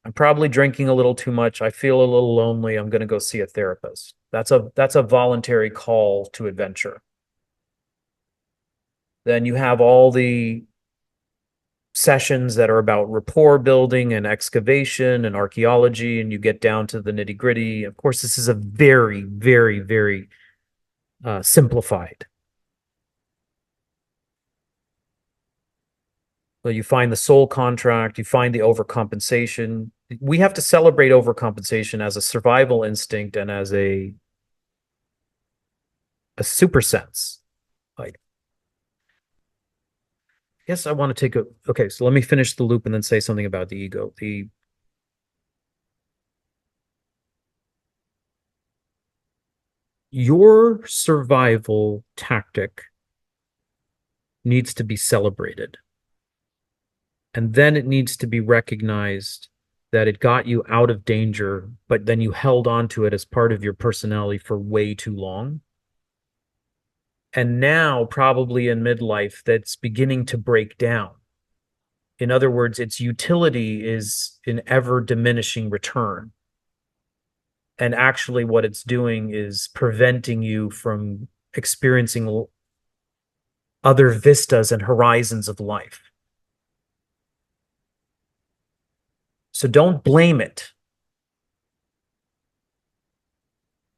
I'm probably drinking a little too much. I feel a little lonely. I'm going to go see a therapist. That's a voluntary call to adventure. Then you have all the sessions that are about rapport building and excavation and archaeology, and you get down to the nitty-gritty. Of course, this is a very, very, very simplified. So you find the soul contract, you find the overcompensation. We have to celebrate overcompensation as a survival instinct and as a super sense. Like, I guess I want to okay, so let me finish the loop and then say something about the ego. Your survival tactic needs to be celebrated. And then it needs to be recognized that it got you out of danger, but then you held on to it as part of your personality for way too long. And now, probably in midlife, that's beginning to break down. In other words, its utility is in ever diminishing return. And actually what it's doing is preventing you from experiencing other vistas and horizons of life. So don't blame it.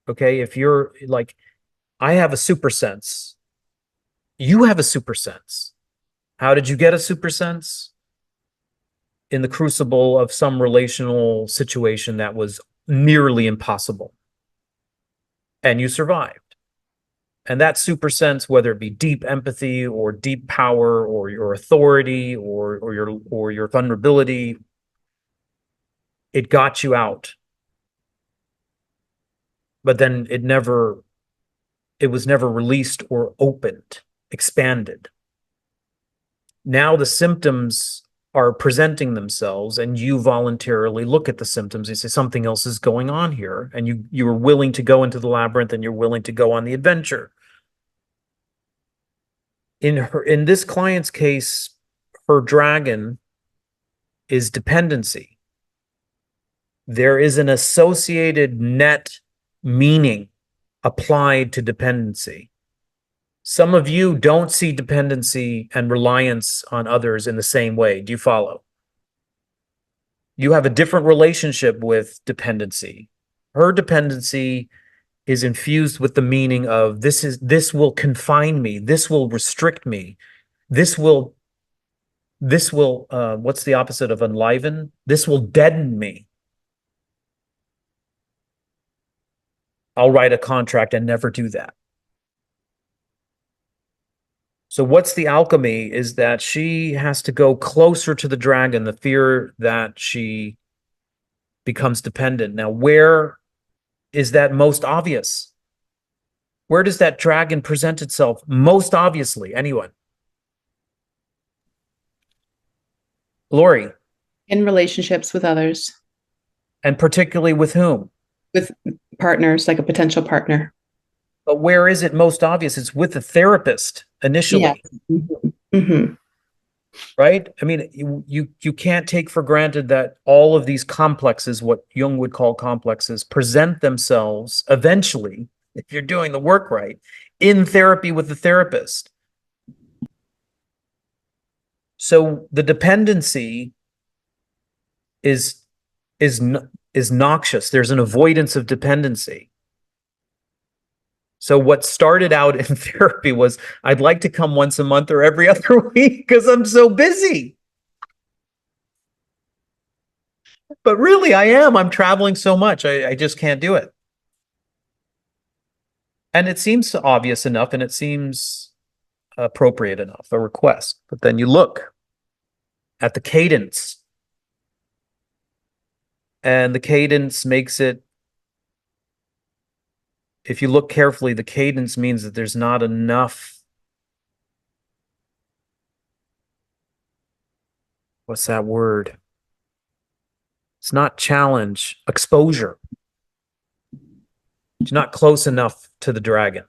Okay, if you're like, I have a super sense. You have a super sense. How did you get a super sense? In the crucible of some relational situation that was nearly impossible. And you survived. And that super sense, whether it be deep empathy or deep power or your authority or your vulnerability, it got you out. But then it was never released or opened, expanded. Now the symptoms are presenting themselves and you voluntarily look at the symptoms. You say something else is going on here, and you are willing to go into the labyrinth and you're willing to go on the adventure. In this client's case, her dragon is dependency. There is an associated net meaning applied to dependency. Some of you don't see dependency and reliance on others in the same way. Do you follow? You have a different relationship with dependency. Her dependency is infused with the meaning of this will confine me, this will restrict me, this will what's the opposite of enliven? This will deaden me. I'll write a contract and never do that. So what's the alchemy is that she has to go closer to the dragon, the fear that she becomes dependent. Now, where is that most obvious? Where does that dragon present itself most obviously? Anyone? Lori. In relationships with others, And particularly with whom? with partners, like a potential partner. But where is it most obvious? It's with the therapist initially. Yeah. Mm-hmm. Right? I mean, you can't take for granted that all of these complexes, what Jung would call complexes, present themselves eventually, if you're doing the work right, in therapy with the therapist. So the dependency is noxious. There's an avoidance of dependency. So what started out in therapy was, I'd like to come once a month or every other week because I'm so busy. But really, I am. I'm traveling so much. I just can't do it. And it seems obvious enough, and it seems appropriate enough, a request. But then you look at the cadence, and the cadence makes it, if you look carefully, the cadence means that there's not enough. What's that word? It's not challenge, exposure. It's not close enough to the dragon.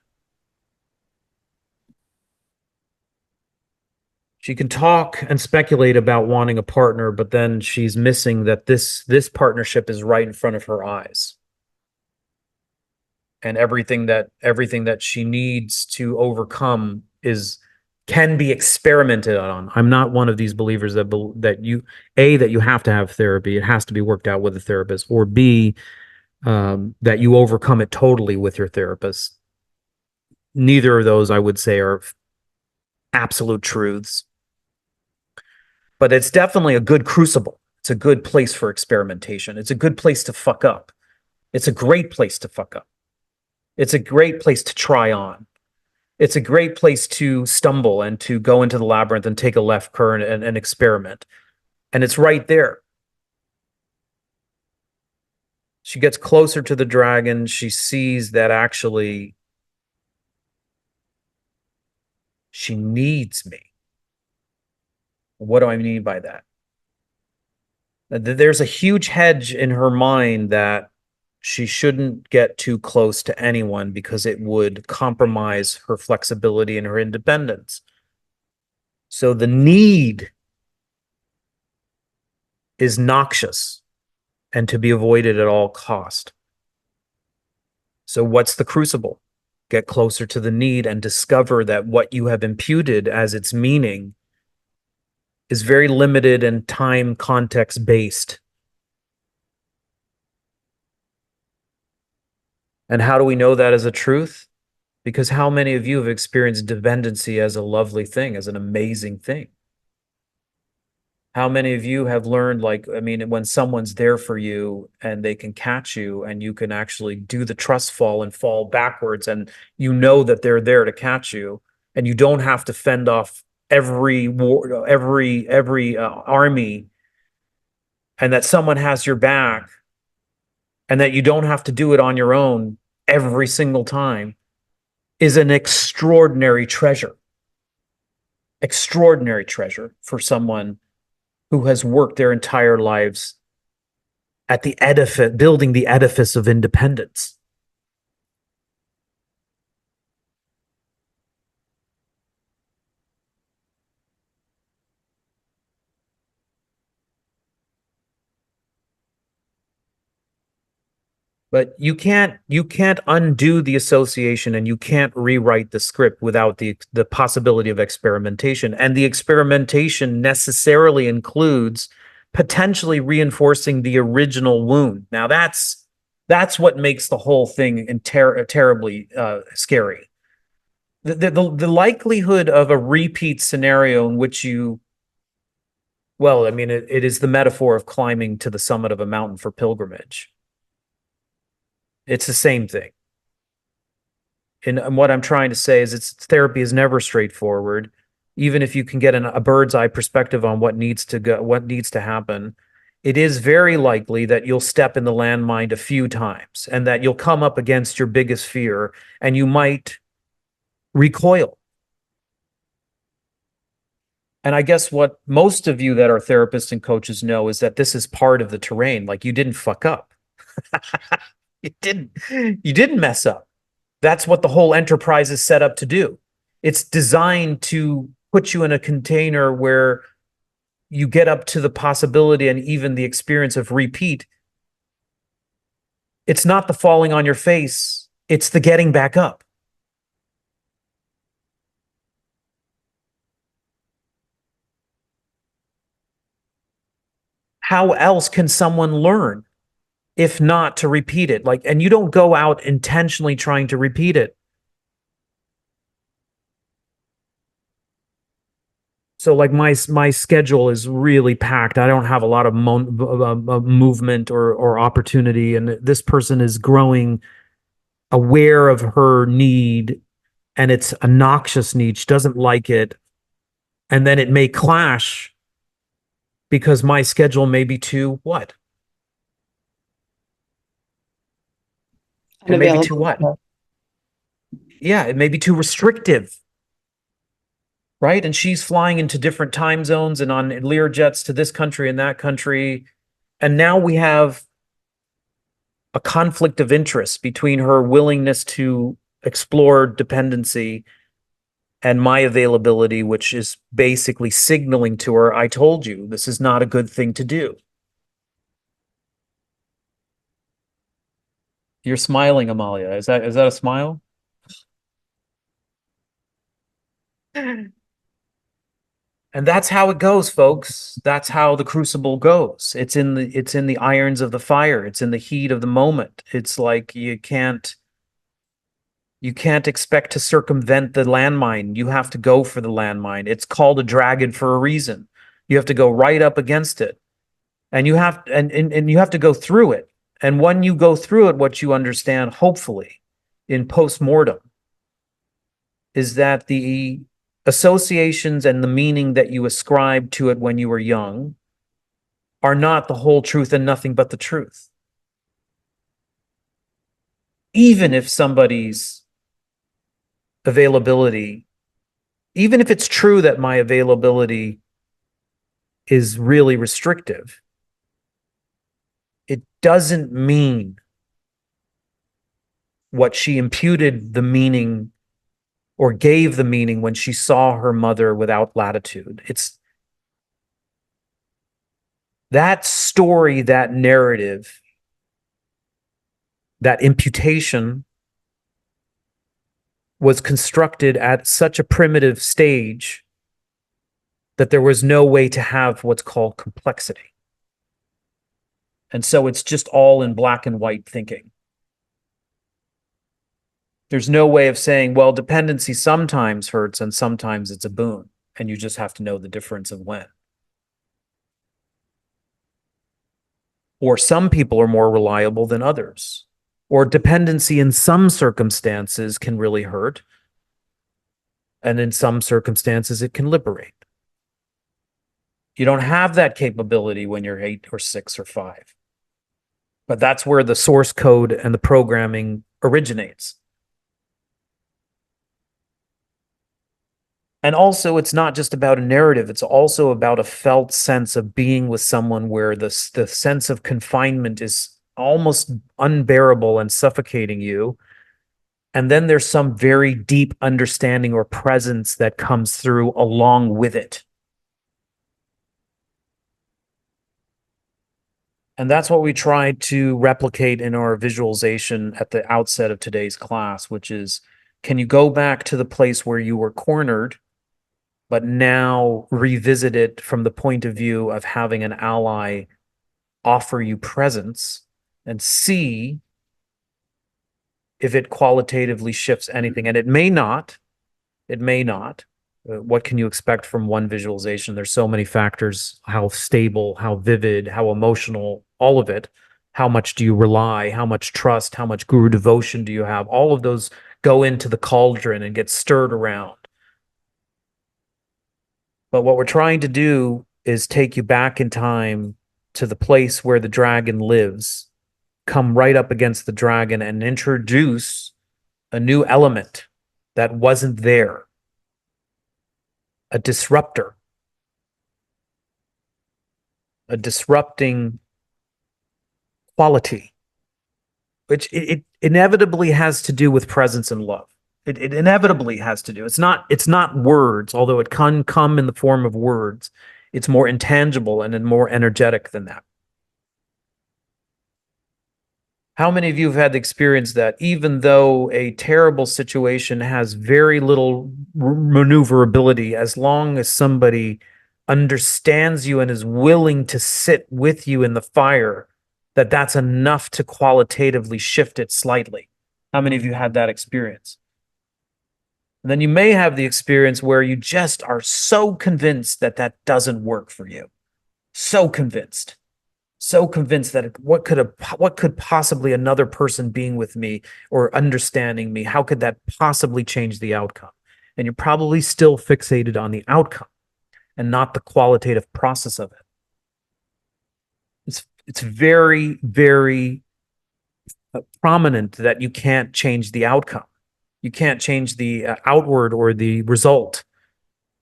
She can talk and speculate about wanting a partner, but then she's missing that this partnership is right in front of her eyes. And everything that she needs to overcome can be experimented on. I'm not one of these believers that you have to have therapy. It has to be worked out with a therapist, or B, that you overcome it totally with your therapist. Neither of those, I would say, are absolute truths. But it's definitely a good crucible. It's a good place for experimentation. It's a good place to fuck up. It's a great place to fuck up. It's a great place to try on. It's a great place to stumble and to go into the labyrinth and take a left turn and experiment. And it's right there. She gets closer to the dragon. She sees that actually she needs me. What do I mean by that? There's a huge hedge in her mind that she shouldn't get too close to anyone because it would compromise her flexibility and her independence. So the need is noxious and to be avoided at all cost. So what's the crucible? Get closer to the need and discover that what you have imputed as its meaning is very limited and time context based. And how do we know that as a truth? Because how many of you have experienced dependency as a lovely thing, as an amazing thing? How many of you have learned, when someone's there for you and they can catch you and you can actually do the trust fall and fall backwards, and you know that they're there to catch you, and you don't have to fend off every army, and that someone has your back, and that you don't have to do it on your own every single time, is an extraordinary treasure. Extraordinary treasure for someone who has worked their entire lives at the edifice, building the edifice of independence. But you can't undo the association, and you can't rewrite the script without the possibility of experimentation. And the experimentation necessarily includes potentially reinforcing the original wound. Now that's That's what makes the whole thing terribly scary. The likelihood of a repeat scenario in which well, I mean, it is the metaphor of climbing to the summit of a mountain for pilgrimage. It's the same thing. And what I'm trying to say is therapy is never straightforward. Even if you can get a bird's eye perspective on what needs to happen, it is very likely that you'll step in the landmine a few times and that you'll come up against your biggest fear and you might recoil. And I guess what most of you that are therapists and coaches know is that this is part of the terrain. Like, you didn't fuck up. You didn't mess up. That's what the whole enterprise is set up to do. It's designed to put you in a container where you get up to the possibility and even the experience of repeat. It's not the falling on your face, it's the getting back up. How else can someone learn if not to repeat it? Like, and you don't go out intentionally trying to repeat it. So like my schedule is really packed. I don't have a lot of movement or opportunity. And this person is growing aware of her need, and it's a noxious need. She doesn't like it. And then it may clash because my schedule may be too what? It may be too what? Yeah, it may be too restrictive. Right? And she's flying into different time zones and on Lear jets to this country and that country. And now we have a conflict of interest between her willingness to explore dependency and my availability, which is basically signaling to her, I told you, this is not a good thing to do. You're smiling, Amalia. Is that a smile? And that's how it goes, folks. That's how the crucible goes. It's in the irons of the fire. It's in the heat of the moment. It's like you can't expect to circumvent the landmine. You have to go for the landmine. It's called a dragon for a reason. You have to go right up against it. And you have to go through it. And when you go through it, what you understand, hopefully, in post-mortem, is that the associations and the meaning that you ascribed to it when you were young are not the whole truth and nothing but the truth. Even if somebody's availability, even if it's true that my availability is really restrictive, it doesn't mean what she imputed the meaning or gave the meaning when she saw her mother without latitude. It's that story, that narrative, that imputation was constructed at such a primitive stage that there was no way to have what's called complexity. And so it's just all in black and white thinking. There's no way of saying, well, dependency sometimes hurts and sometimes it's a boon. And you just have to know the difference of when. Or some people are more reliable than others. Or dependency in some circumstances can really hurt. And in some circumstances, it can liberate. You don't have that capability when you're 8 or 6 or 5. But that's where the source code and the programming originates. And also, it's not just about a narrative. It's also about a felt sense of being with someone where the sense of confinement is almost unbearable and suffocating you. And then there's some very deep understanding or presence that comes through along with it. And that's what we tried to replicate in our visualization at the outset of today's class, which is, can you go back to the place where you were cornered, but now revisit it from the point of view of having an ally offer you presence and see if it qualitatively shifts anything, and it may not. It may not. What can you expect from one visualization? There's so many factors: how stable, how vivid, how emotional, all of it. How much do you rely? How much trust? How much guru devotion do you have? All of those go into the cauldron and get stirred around. But what we're trying to do is take you back in time to the place where the dragon lives, come right up against the dragon and introduce a new element that wasn't there, a disruptor, a disrupting quality, which it inevitably has to do with presence and love. It inevitably has to do. It's not words, although it can come in the form of words. It's more intangible and more energetic than that. How many of you have had the experience that even though a terrible situation has very little maneuverability, as long as somebody understands you and is willing to sit with you in the fire, that's enough to qualitatively shift it slightly? How many of you had that experience? And then you may have the experience where you just are so convinced that that doesn't work for you. So convinced that what could possibly another person being with me or understanding me, how could that possibly change the outcome? And you're probably still fixated on the outcome and not the qualitative process of it. It's very, very prominent that you can't change the outcome. You can't change the outward or the result,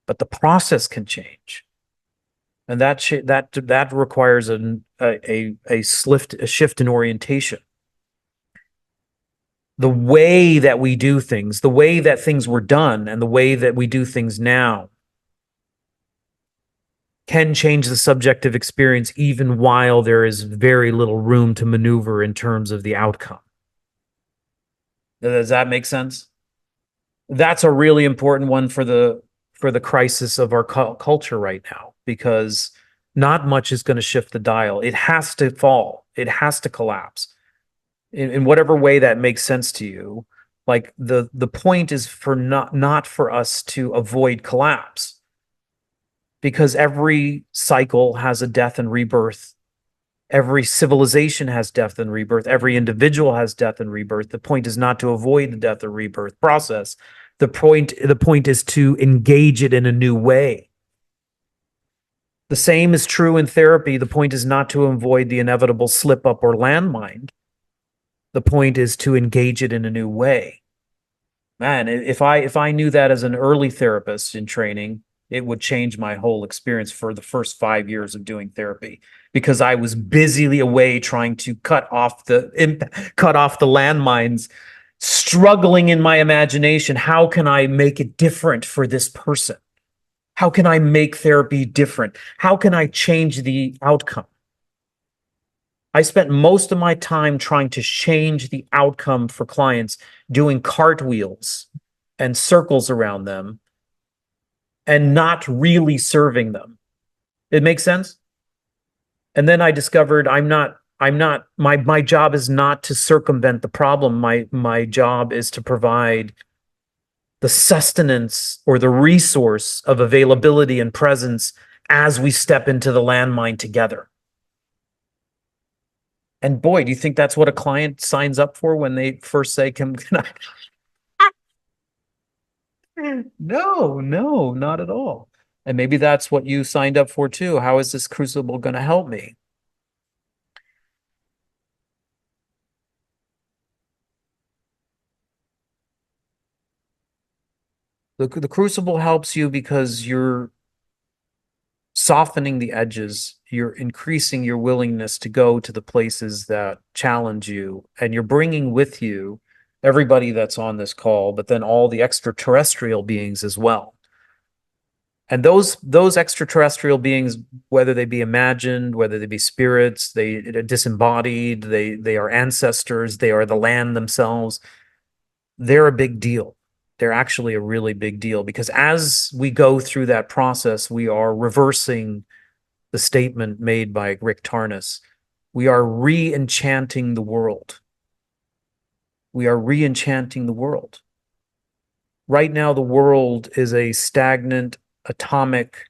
but the process can change. And that requires a shift in orientation. The way that we do things, the way that things were done, and the way that we do things now can change the subjective experience, even while there is very little room to maneuver in terms of the outcome. Does that make sense? That's a really important one for the crisis of our culture right now, because not much is going to shift the dial. It has to fall. It has to collapse in whatever way that makes sense to you. Like the point is for not for us to avoid collapse, because every cycle has a death and rebirth. Every civilization has death and rebirth. Every individual has death and rebirth. The point is not to avoid the death or rebirth process. The point is to engage it in a new way. The same is true in therapy. The point is not to avoid the inevitable slip up or landmine. The point is to engage it in a new way. Man, if I knew that as an early therapist in training, it would change my whole experience for the first 5 years of doing therapy, because I was busily away trying to cut off the landmines, struggling in my imagination. How can I make it different for this person? How can I make therapy different? How can I change the outcome? I spent most of my time trying to change the outcome for clients, doing cartwheels and circles around them and not really serving them. It makes sense? And then I discovered my job is not to circumvent the problem. My job is to provide the sustenance or the resource of availability and presence as we step into the landmine together. And boy, do you think that's what a client signs up for when they first say, can I? No, not at all. And maybe that's what you signed up for too. How is this crucible going to help me? The crucible helps you because you're softening the edges. You're increasing your willingness to go to the places that challenge you, and you're bringing with you everybody that's on this call, but then all the extraterrestrial beings as well. And those extraterrestrial beings, whether they be imagined, whether they be spirits, they disembodied, they are ancestors, they are the land themselves, they're a big deal. They're actually a really big deal, because as we go through that process, we are reversing the statement made by Rick Tarnas. We are re-enchanting the world. We are re-enchanting the world. Right now, the world is a stagnant, atomic,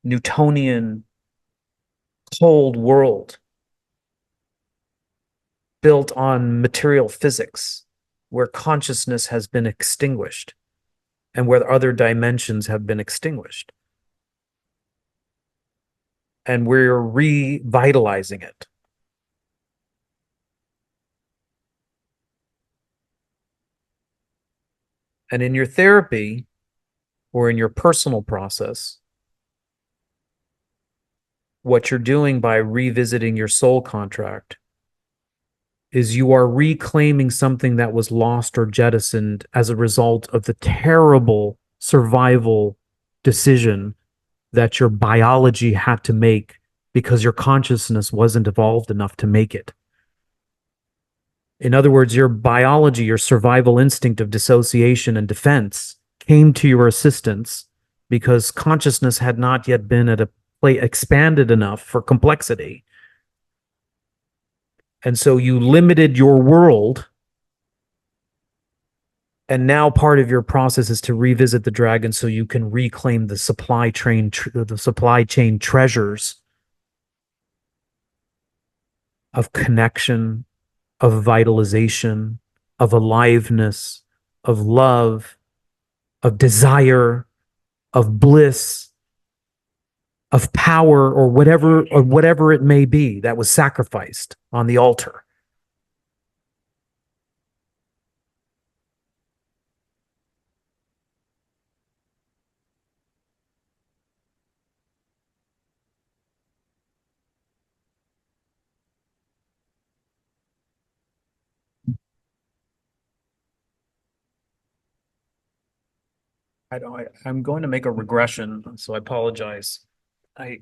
Newtonian, cold world built on material physics, where consciousness has been extinguished and where other dimensions have been extinguished. And we're revitalizing it. And in your therapy or in your personal process, what you're doing by revisiting your soul contract is you are reclaiming something that was lost or jettisoned as a result of the terrible survival decision that your biology had to make because your consciousness wasn't evolved enough to make it. In other words, your biology, your survival instinct of dissociation and defense came to your assistance because consciousness had not yet been at a place expanded enough for complexity. And so you limited your world. And now part of your process is to revisit the dragon so you can reclaim the supply chain treasures of connection, of vitalization, of aliveness, of love, of desire, of bliss, of power, or whatever it may be that was sacrificed on the altar. I'm going to make a regression, so I apologize. I've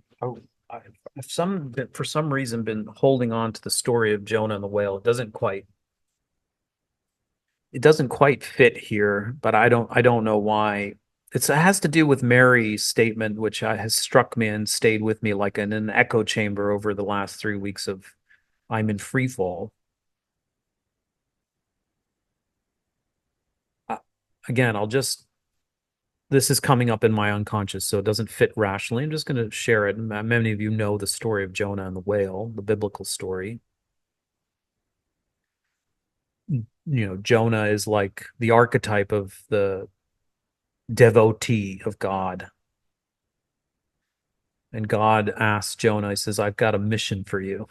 for some reason been holding on to the story of Jonah and the whale. It doesn't quite fit here, but I don't know why. It has to do with Mary's statement, which has struck me and stayed with me like in an echo chamber over the last 3 weeks of I'm in free fall. Again, this is coming up in my unconscious, so it doesn't fit rationally. I'm just going to share it. Many of you know the story of Jonah and the whale, the biblical story. Jonah is like the archetype of the devotee of God. And God asks Jonah, he says, I've got a mission for you.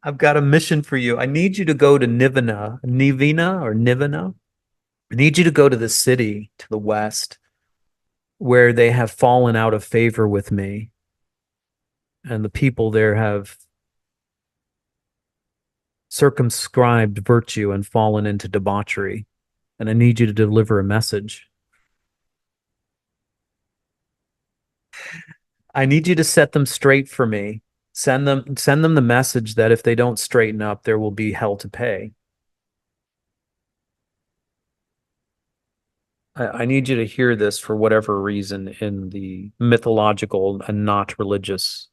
I've got a mission for you. I need you to go to Nivina. I need you to go to the city to the west where they have fallen out of favor with me. And the people there have circumscribed virtue and fallen into debauchery. And I need you to deliver a message. I need you to set them straight for me. Send them the message that if they don't straighten up, there will be hell to pay. I need you to hear this for whatever reason in the mythological and not religious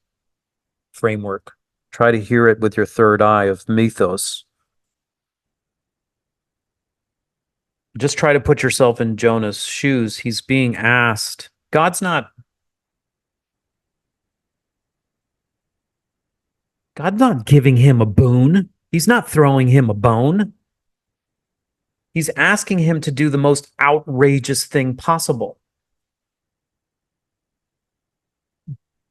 framework. Try to hear it with your third eye of mythos. Just try to put yourself in Jonah's shoes. He's being asked. God's not giving him a boon. He's not throwing him a bone. He's asking him to do the most outrageous thing possible.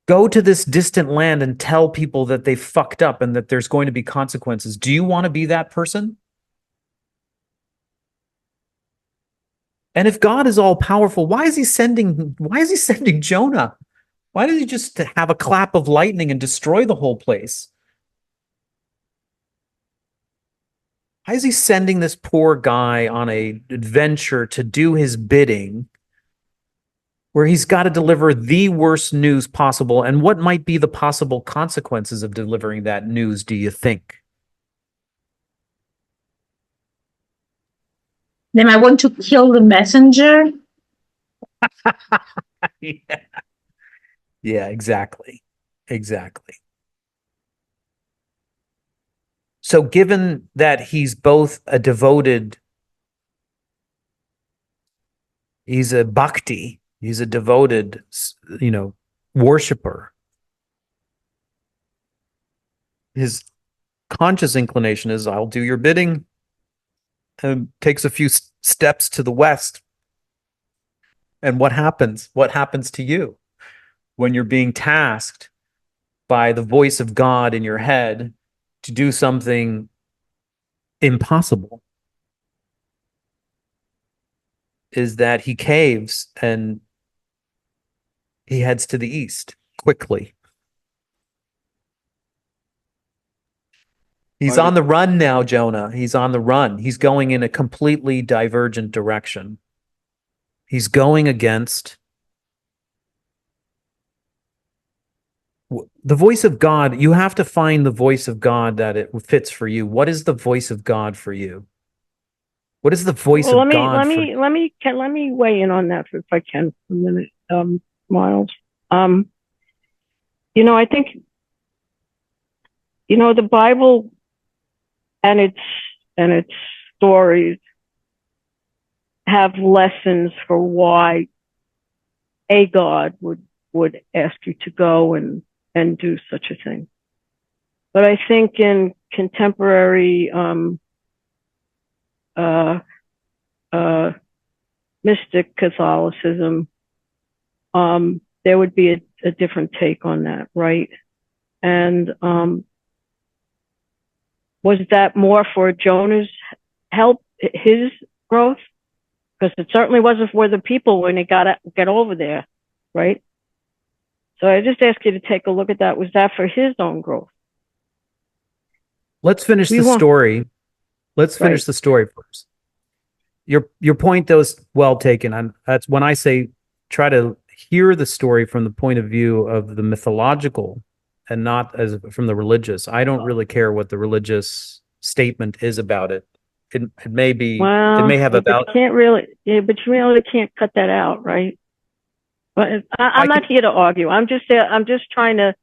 Go to this distant land and tell people that they fucked up and that there's going to be consequences. Do you want to be that person? And if God is all powerful, why is he sending Jonah? Why does he just have a clap of lightning and destroy the whole place? Why is he sending this poor guy on an adventure to do his bidding where he's got to deliver the worst news possible? And what might be the possible consequences of delivering that news, do you think? Then I want to kill the messenger. Yeah. Yeah, exactly. Exactly. So given that he's both a devoted, he's a bhakti, he's a devoted, worshiper, his conscious inclination is, I'll do your bidding, and takes a few steps to the west. And what happens? What happens to you when you're being tasked by the voice of God in your head to do something impossible? Is that he caves and he heads to the east quickly. He's on the run now, Jonah. He's on the run. He's going in a completely divergent direction. He's going against the voice of God. You have to find the voice of God that it fits for you. What is the voice of God for you? What is the voice Well, of God let for me let me weigh in on that if I can for a minute, Miles. I think the Bible and its stories have lessons for why a God would ask you to go and do such a thing. But I think in contemporary mystic Catholicism, there would be a different take on that, right? And was that more for Jonah's help, his growth? Because it certainly wasn't for the people when they get over there, right? So I just ask you to take a look at that. Was that for his own growth? Let's finish the story. Let's finish the story first. Your point, though, is well taken. And that's when I say try to hear the story from the point of view of the mythological and not as from the religious. I don't really care what the religious statement is about it. It may be, it may have about. But you really can't cut that out, right? But I'm not here to argue. I'm just trying to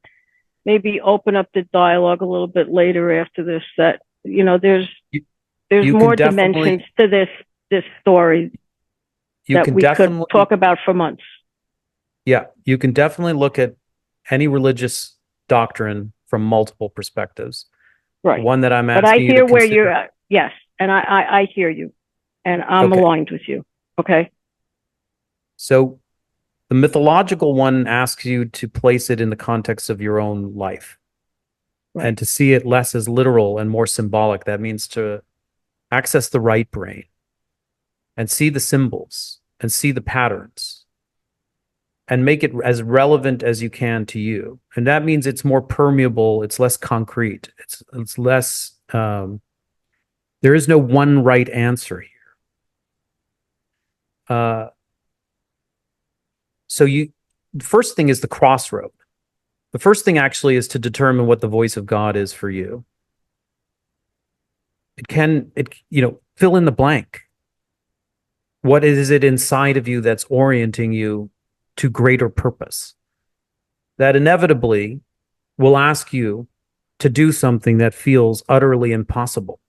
maybe open up the dialogue a little bit later after this. That there's more dimensions to this story that we could talk about for months. Yeah, you can definitely look at any religious doctrine from multiple perspectives. Right. The one that I'm asking but I hear you to where consider, you're at. Yes, and I hear you, and I'm aligned with you. Okay. So the mythological one asks you to place it in the context of your own life, and to see it less as literal and more symbolic. That means to access the right brain and see the symbols and see the patterns and make it as relevant as you can to you. And that means it's more permeable. It's less concrete. It's less, there is no one right answer here. So the first thing is the crossroad. The first thing actually is to determine what the voice of God is for you. Fill in the blank. What is it inside of you that's orienting you to greater purpose? That inevitably will ask you to do something that feels utterly impossible.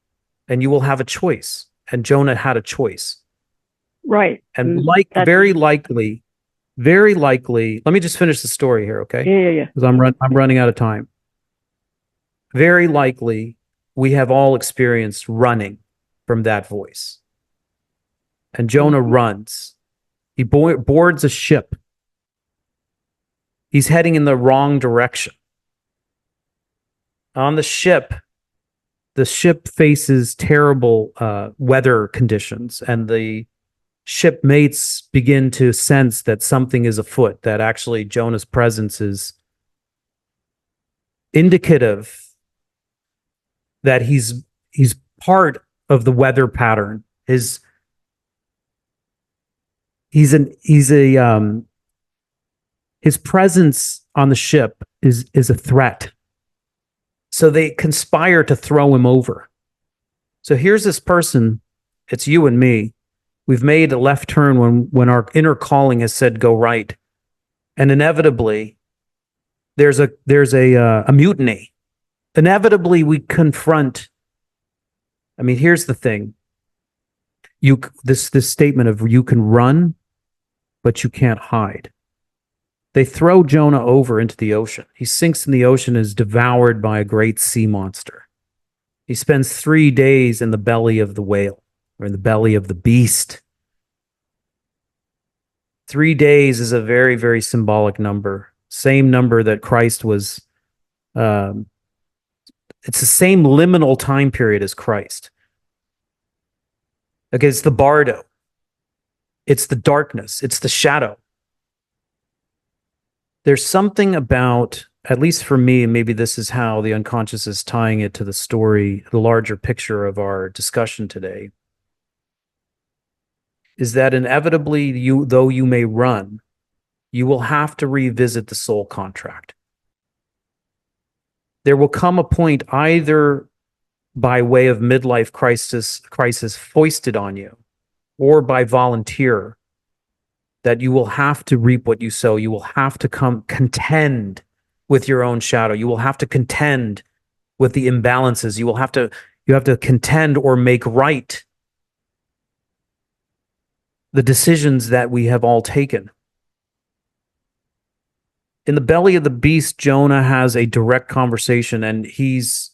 And you will have a choice. And Jonah had a choice. Right. And very likely, let me just finish the story here, okay? Yeah. Because I'm running out of time. Very likely, we have all experienced running from that voice. And Jonah runs. He boards a ship. He's heading in the wrong direction. On the ship faces terrible weather conditions, and the shipmates begin to sense that something is afoot, that actually Jonah's presence is indicative that he's part of the weather pattern. His presence on the ship is a threat. So they conspire to throw him over. So here's this person, it's you and me. We've made a left turn when our inner calling has said go right. And inevitably, there's a mutiny. Inevitably, we confront. I mean, here's the thing. This statement of you can run, but you can't hide. They throw Jonah over into the ocean. He sinks in the ocean and is devoured by a great sea monster. He spends 3 days in the belly of the whale, or in the belly of the beast. 3 days is a very, very symbolic number. Same number that Christ was. It's the same liminal time period as Christ. Okay, it's the bardo. It's the darkness. It's the shadow. There's something about, at least for me, and maybe this is how the unconscious is tying it to the story, the larger picture of our discussion today, is that inevitably, though you may run, you will have to revisit the soul contract. There will come a point, either by way of midlife crisis foisted on you, or by volunteer, that you will have to reap what you sow. You will have to contend with your own shadow. You will have to contend with the imbalances. You have to contend or make right the decisions that we have all taken. In the belly of the beast, Jonah has a direct conversation, and he's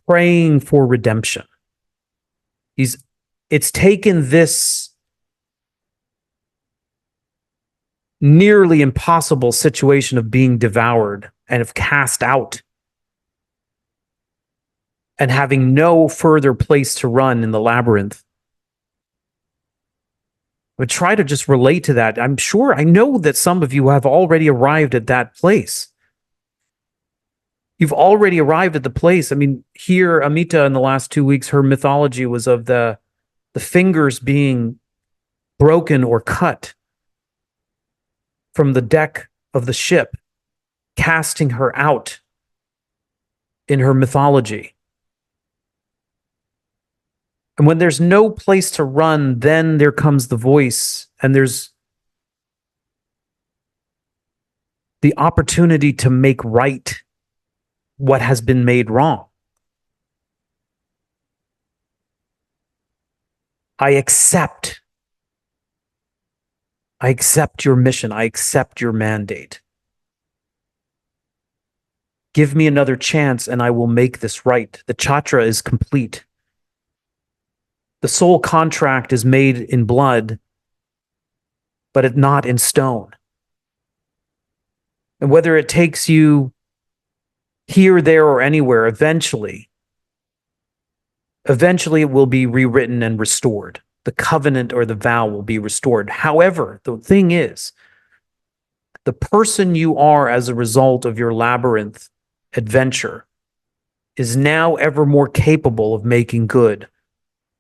praying for redemption. It's taken this nearly impossible situation of being devoured and of cast out and having no further place to run in the labyrinth. But try to just relate to that. I know that some of you have already arrived at that place. You've already arrived at the place. I mean, here, Amita, in the last 2 weeks, her mythology was of the fingers being broken or cut from the deck of the ship, casting her out in her mythology. And when there's no place to run, then there comes the voice, and there's the opportunity to make right what has been made wrong. I accept your mission. I accept your mandate. Give me another chance and I will make this right. The chatra is complete. The soul contract is made in blood, but it's not in stone. And whether it takes you here, there, or anywhere, eventually it will be rewritten and restored. The covenant or the vow will be restored. However, the thing is, the person you are as a result of your labyrinth adventure is now ever more capable of making good.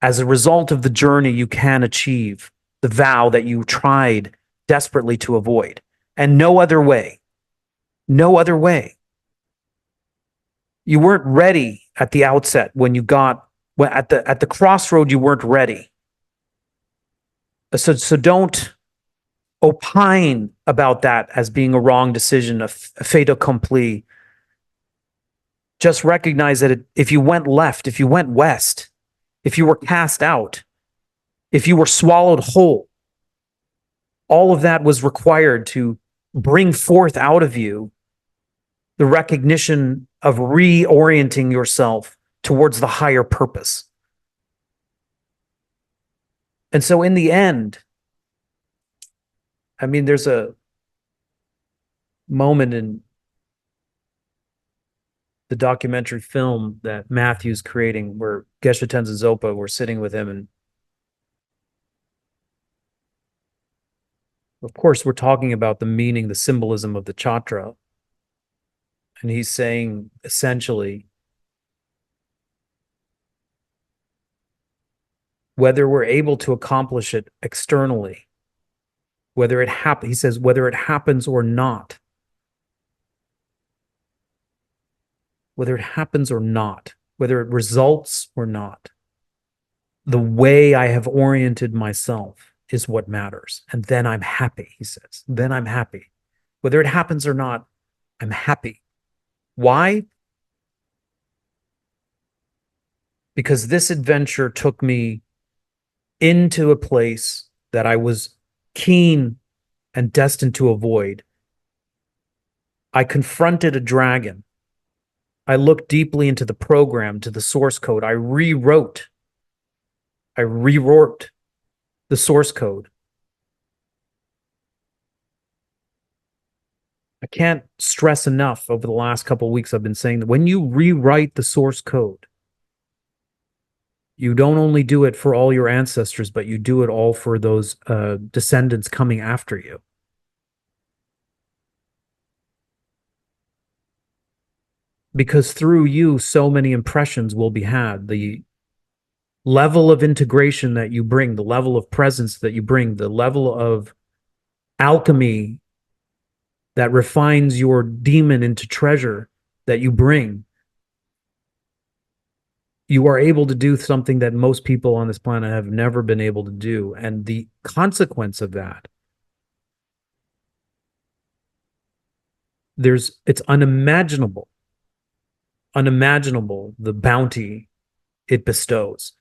As a result of the journey, you can achieve the vow that you tried desperately to avoid. And no other way. No other way. You weren't ready at the outset when you got at the crossroad. You weren't ready. So don't opine about that as being a wrong decision, a fait accompli. Just recognize that if you went left, if you went west, if you were cast out, if you were swallowed whole, all of that was required to bring forth out of you the recognition of reorienting yourself towards the higher purpose. And so in the end, I mean, there's a moment in the documentary film that Matthew's creating where Geshe Tenzin Zopa, we're sitting with him, and of course we're talking about the meaning, the symbolism of the chatra. And he's saying essentially, whether we're able to accomplish it externally, whether it happens, he says, whether it happens or not, whether it happens or not, whether it results or not, the way I have oriented myself is what matters. And then I'm happy, he says. Then I'm happy. Whether it happens or not, I'm happy. Why? Because this adventure took me into a place that I was keen and destined to avoid. I confronted a dragon. I looked deeply into the program, to the source code. I rewrote the source code. I can't stress enough over the last couple of weeks I've been saying that when you rewrite the source code, you don't only do it for all your ancestors, but you do it all for those descendants coming after you. Because through you, so many impressions will be had. The level of integration that you bring, the level of presence that you bring, the level of alchemy that refines your demon into treasure that you bring, you are able to do something that most people on this planet have never been able to do. And the consequence of that, it's unimaginable the bounty it bestows.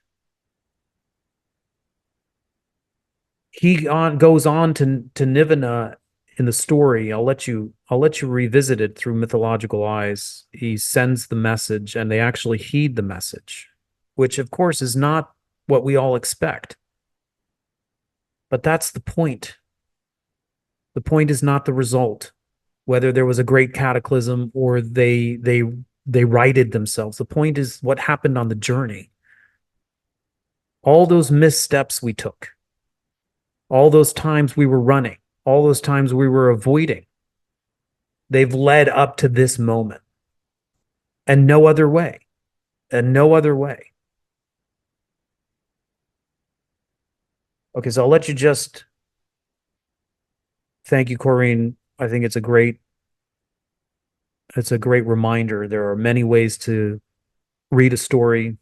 He goes on to Nirvana in the story. I'll let you revisit it through mythological eyes. He sends the message and they actually heed the message, which of course is not what we all expect. But that's the point. The point is not the result, whether there was a great cataclysm or they righted themselves. The point is what happened on the journey. All those missteps we took, all those times we were running, all those times we were avoiding, they've led up to this moment. And no other way. And no other way. Okay, so I'll let you just... Thank you, Corrine. I think it's a great reminder. There are many ways to read a story.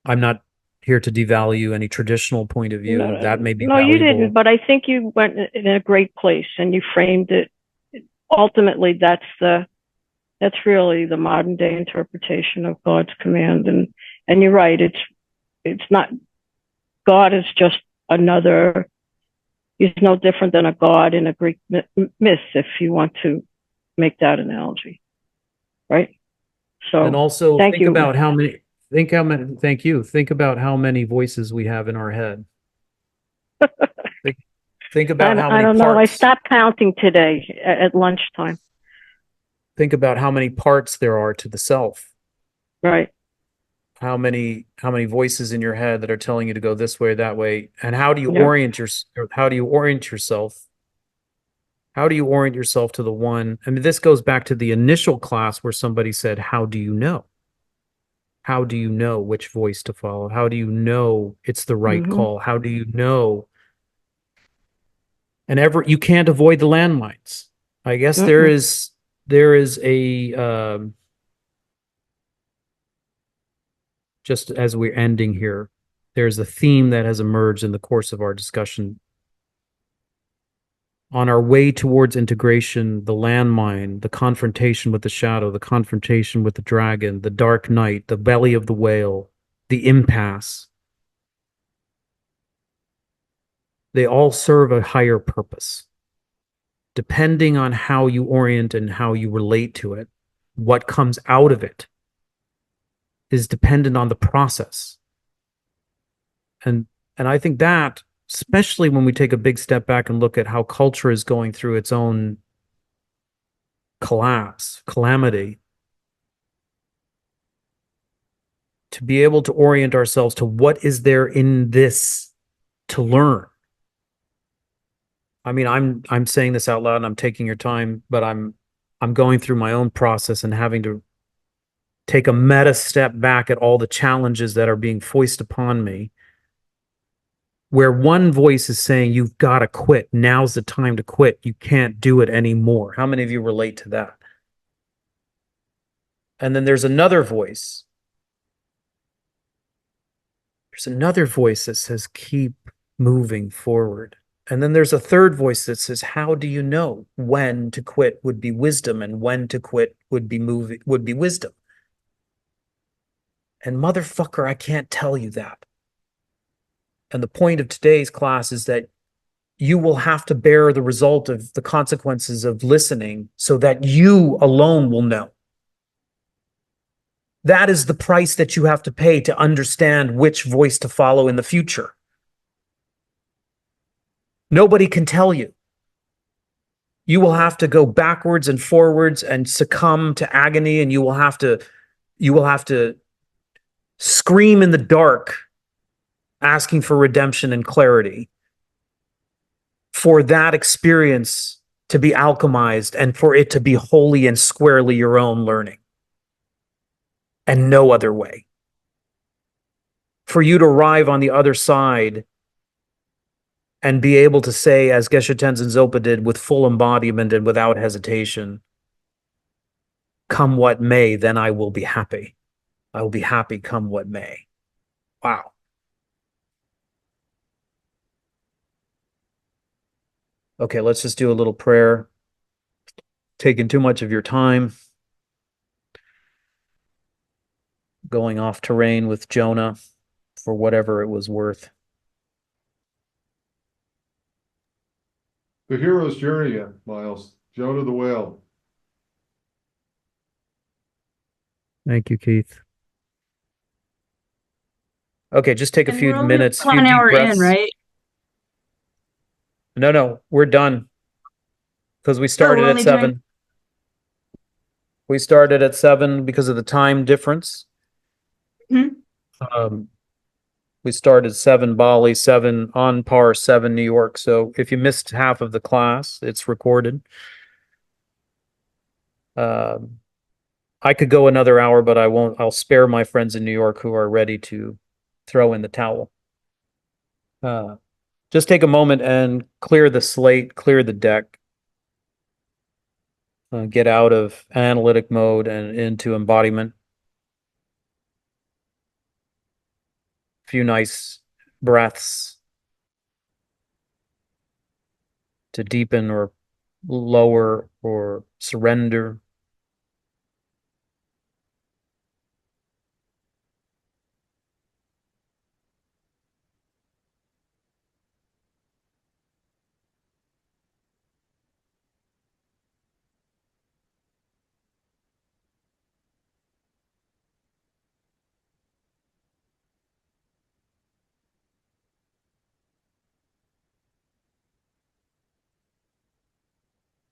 I'm not here to devalue any traditional point of view. That may be valuable. You didn't, but I think you went in a great place and you framed it. Ultimately, that's really the modern day interpretation of God's command. And you're right. It's not, God is just another, he's no different than a god in a Greek myth, if you want to make that analogy. Right? So, and also thank you. Thank you. Think about how many voices we have in our head. Think about how many I don't know. I parts. stopped counting today at lunchtime. Think about how many parts there are to the self. Right. How many voices in your head that are telling you to go this way, that way, and how do you orient yourself? How do you orient yourself to the one? I mean, this goes back to the initial class where somebody said, "How do you know? How do you know which voice to follow? How do you know it's the right call? How do you know?" And you can't avoid the landmines. I guess there is a just as we're ending here, there's a theme that has emerged in the course of our discussion. On our way towards integration, the landmine, the confrontation with the shadow, the confrontation with the dragon, the dark night, the belly of the whale, the impasse, they all serve a higher purpose. Depending on how you orient and how you relate to it, what comes out of it is dependent on the process. And I think that, especially when we take a big step back and look at how culture is going through its own calamity, to be able to orient ourselves to what is there in this to learn. I mean, I'm saying this out loud and I'm taking your time, but I'm going through my own process and having to take a meta step back at all the challenges that are being foisted upon me, where one voice is saying, you've got to quit. Now's the time to quit. You can't do it anymore. How many of you relate to that? And then there's another voice. There's another voice that says, keep moving forward. And then there's a third voice that says, how do you know when to quit would be wisdom and when to quit would be wisdom? And motherfucker, I can't tell you that. And the point of today's class is that you will have to bear the result of the consequences of listening so that you alone will know. That is the price that you have to pay to understand which voice to follow in the future. Nobody can tell you. You will have to go backwards and forwards and succumb to agony, and you will have to scream in the dark, asking for redemption and clarity for that experience to be alchemized and for it to be wholly and squarely your own learning. And no other way. For you to arrive on the other side and be able to say, as Geshe Tenzin Zopa did, with full embodiment and without hesitation, come what may, then I will be happy. I will be happy come what may. Wow. Okay, let's just do a little prayer. Taking too much of your time. Going off terrain with Jonah for whatever it was worth. The hero's journey, Miles. Jonah the whale. Thank you, Keith. Okay, just take a And few we're only minutes, about few an deep hour breaths. in, right? No, we're done. Because we started we're at only 7. doing- We started at 7 because of the time difference. Mhm. We started 7 Bali, 7 on par, 7 New York. So if you missed half of the class, it's recorded. I could go another hour, but I won't. I'll spare my friends in New York who are ready to throw in the towel. Just take a moment and clear the slate, clear the deck. Get out of analytic mode and into embodiment. A few nice breaths to deepen or lower or surrender.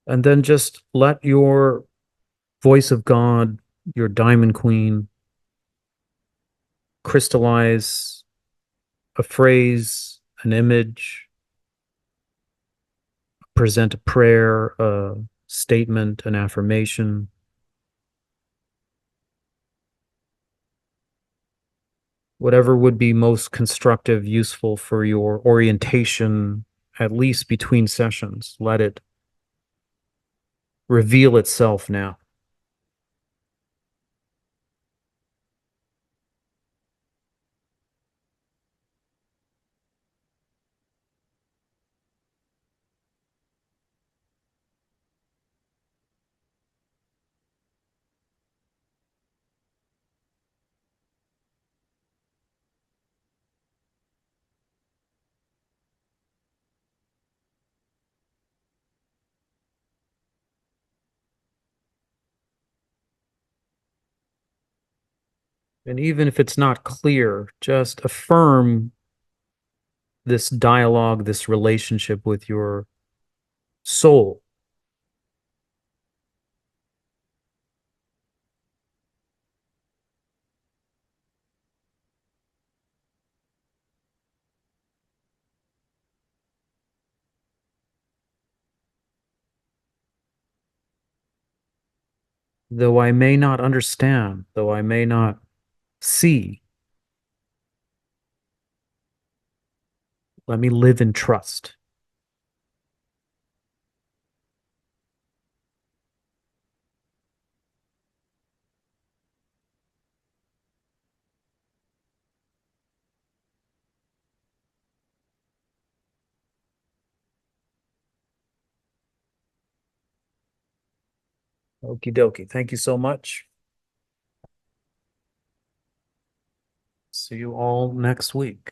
And then just let your voice of God, your diamond queen, crystallize a phrase, an image, present a prayer, a statement, an affirmation. Whatever would be most constructive, useful for your orientation, at least between sessions. Let it reveal itself now. And even if it's not clear, just affirm this dialogue, this relationship with your soul. Though I may not understand, though I may not see, let me live in trust. Okie dokie. Thank you so much. See you all next week.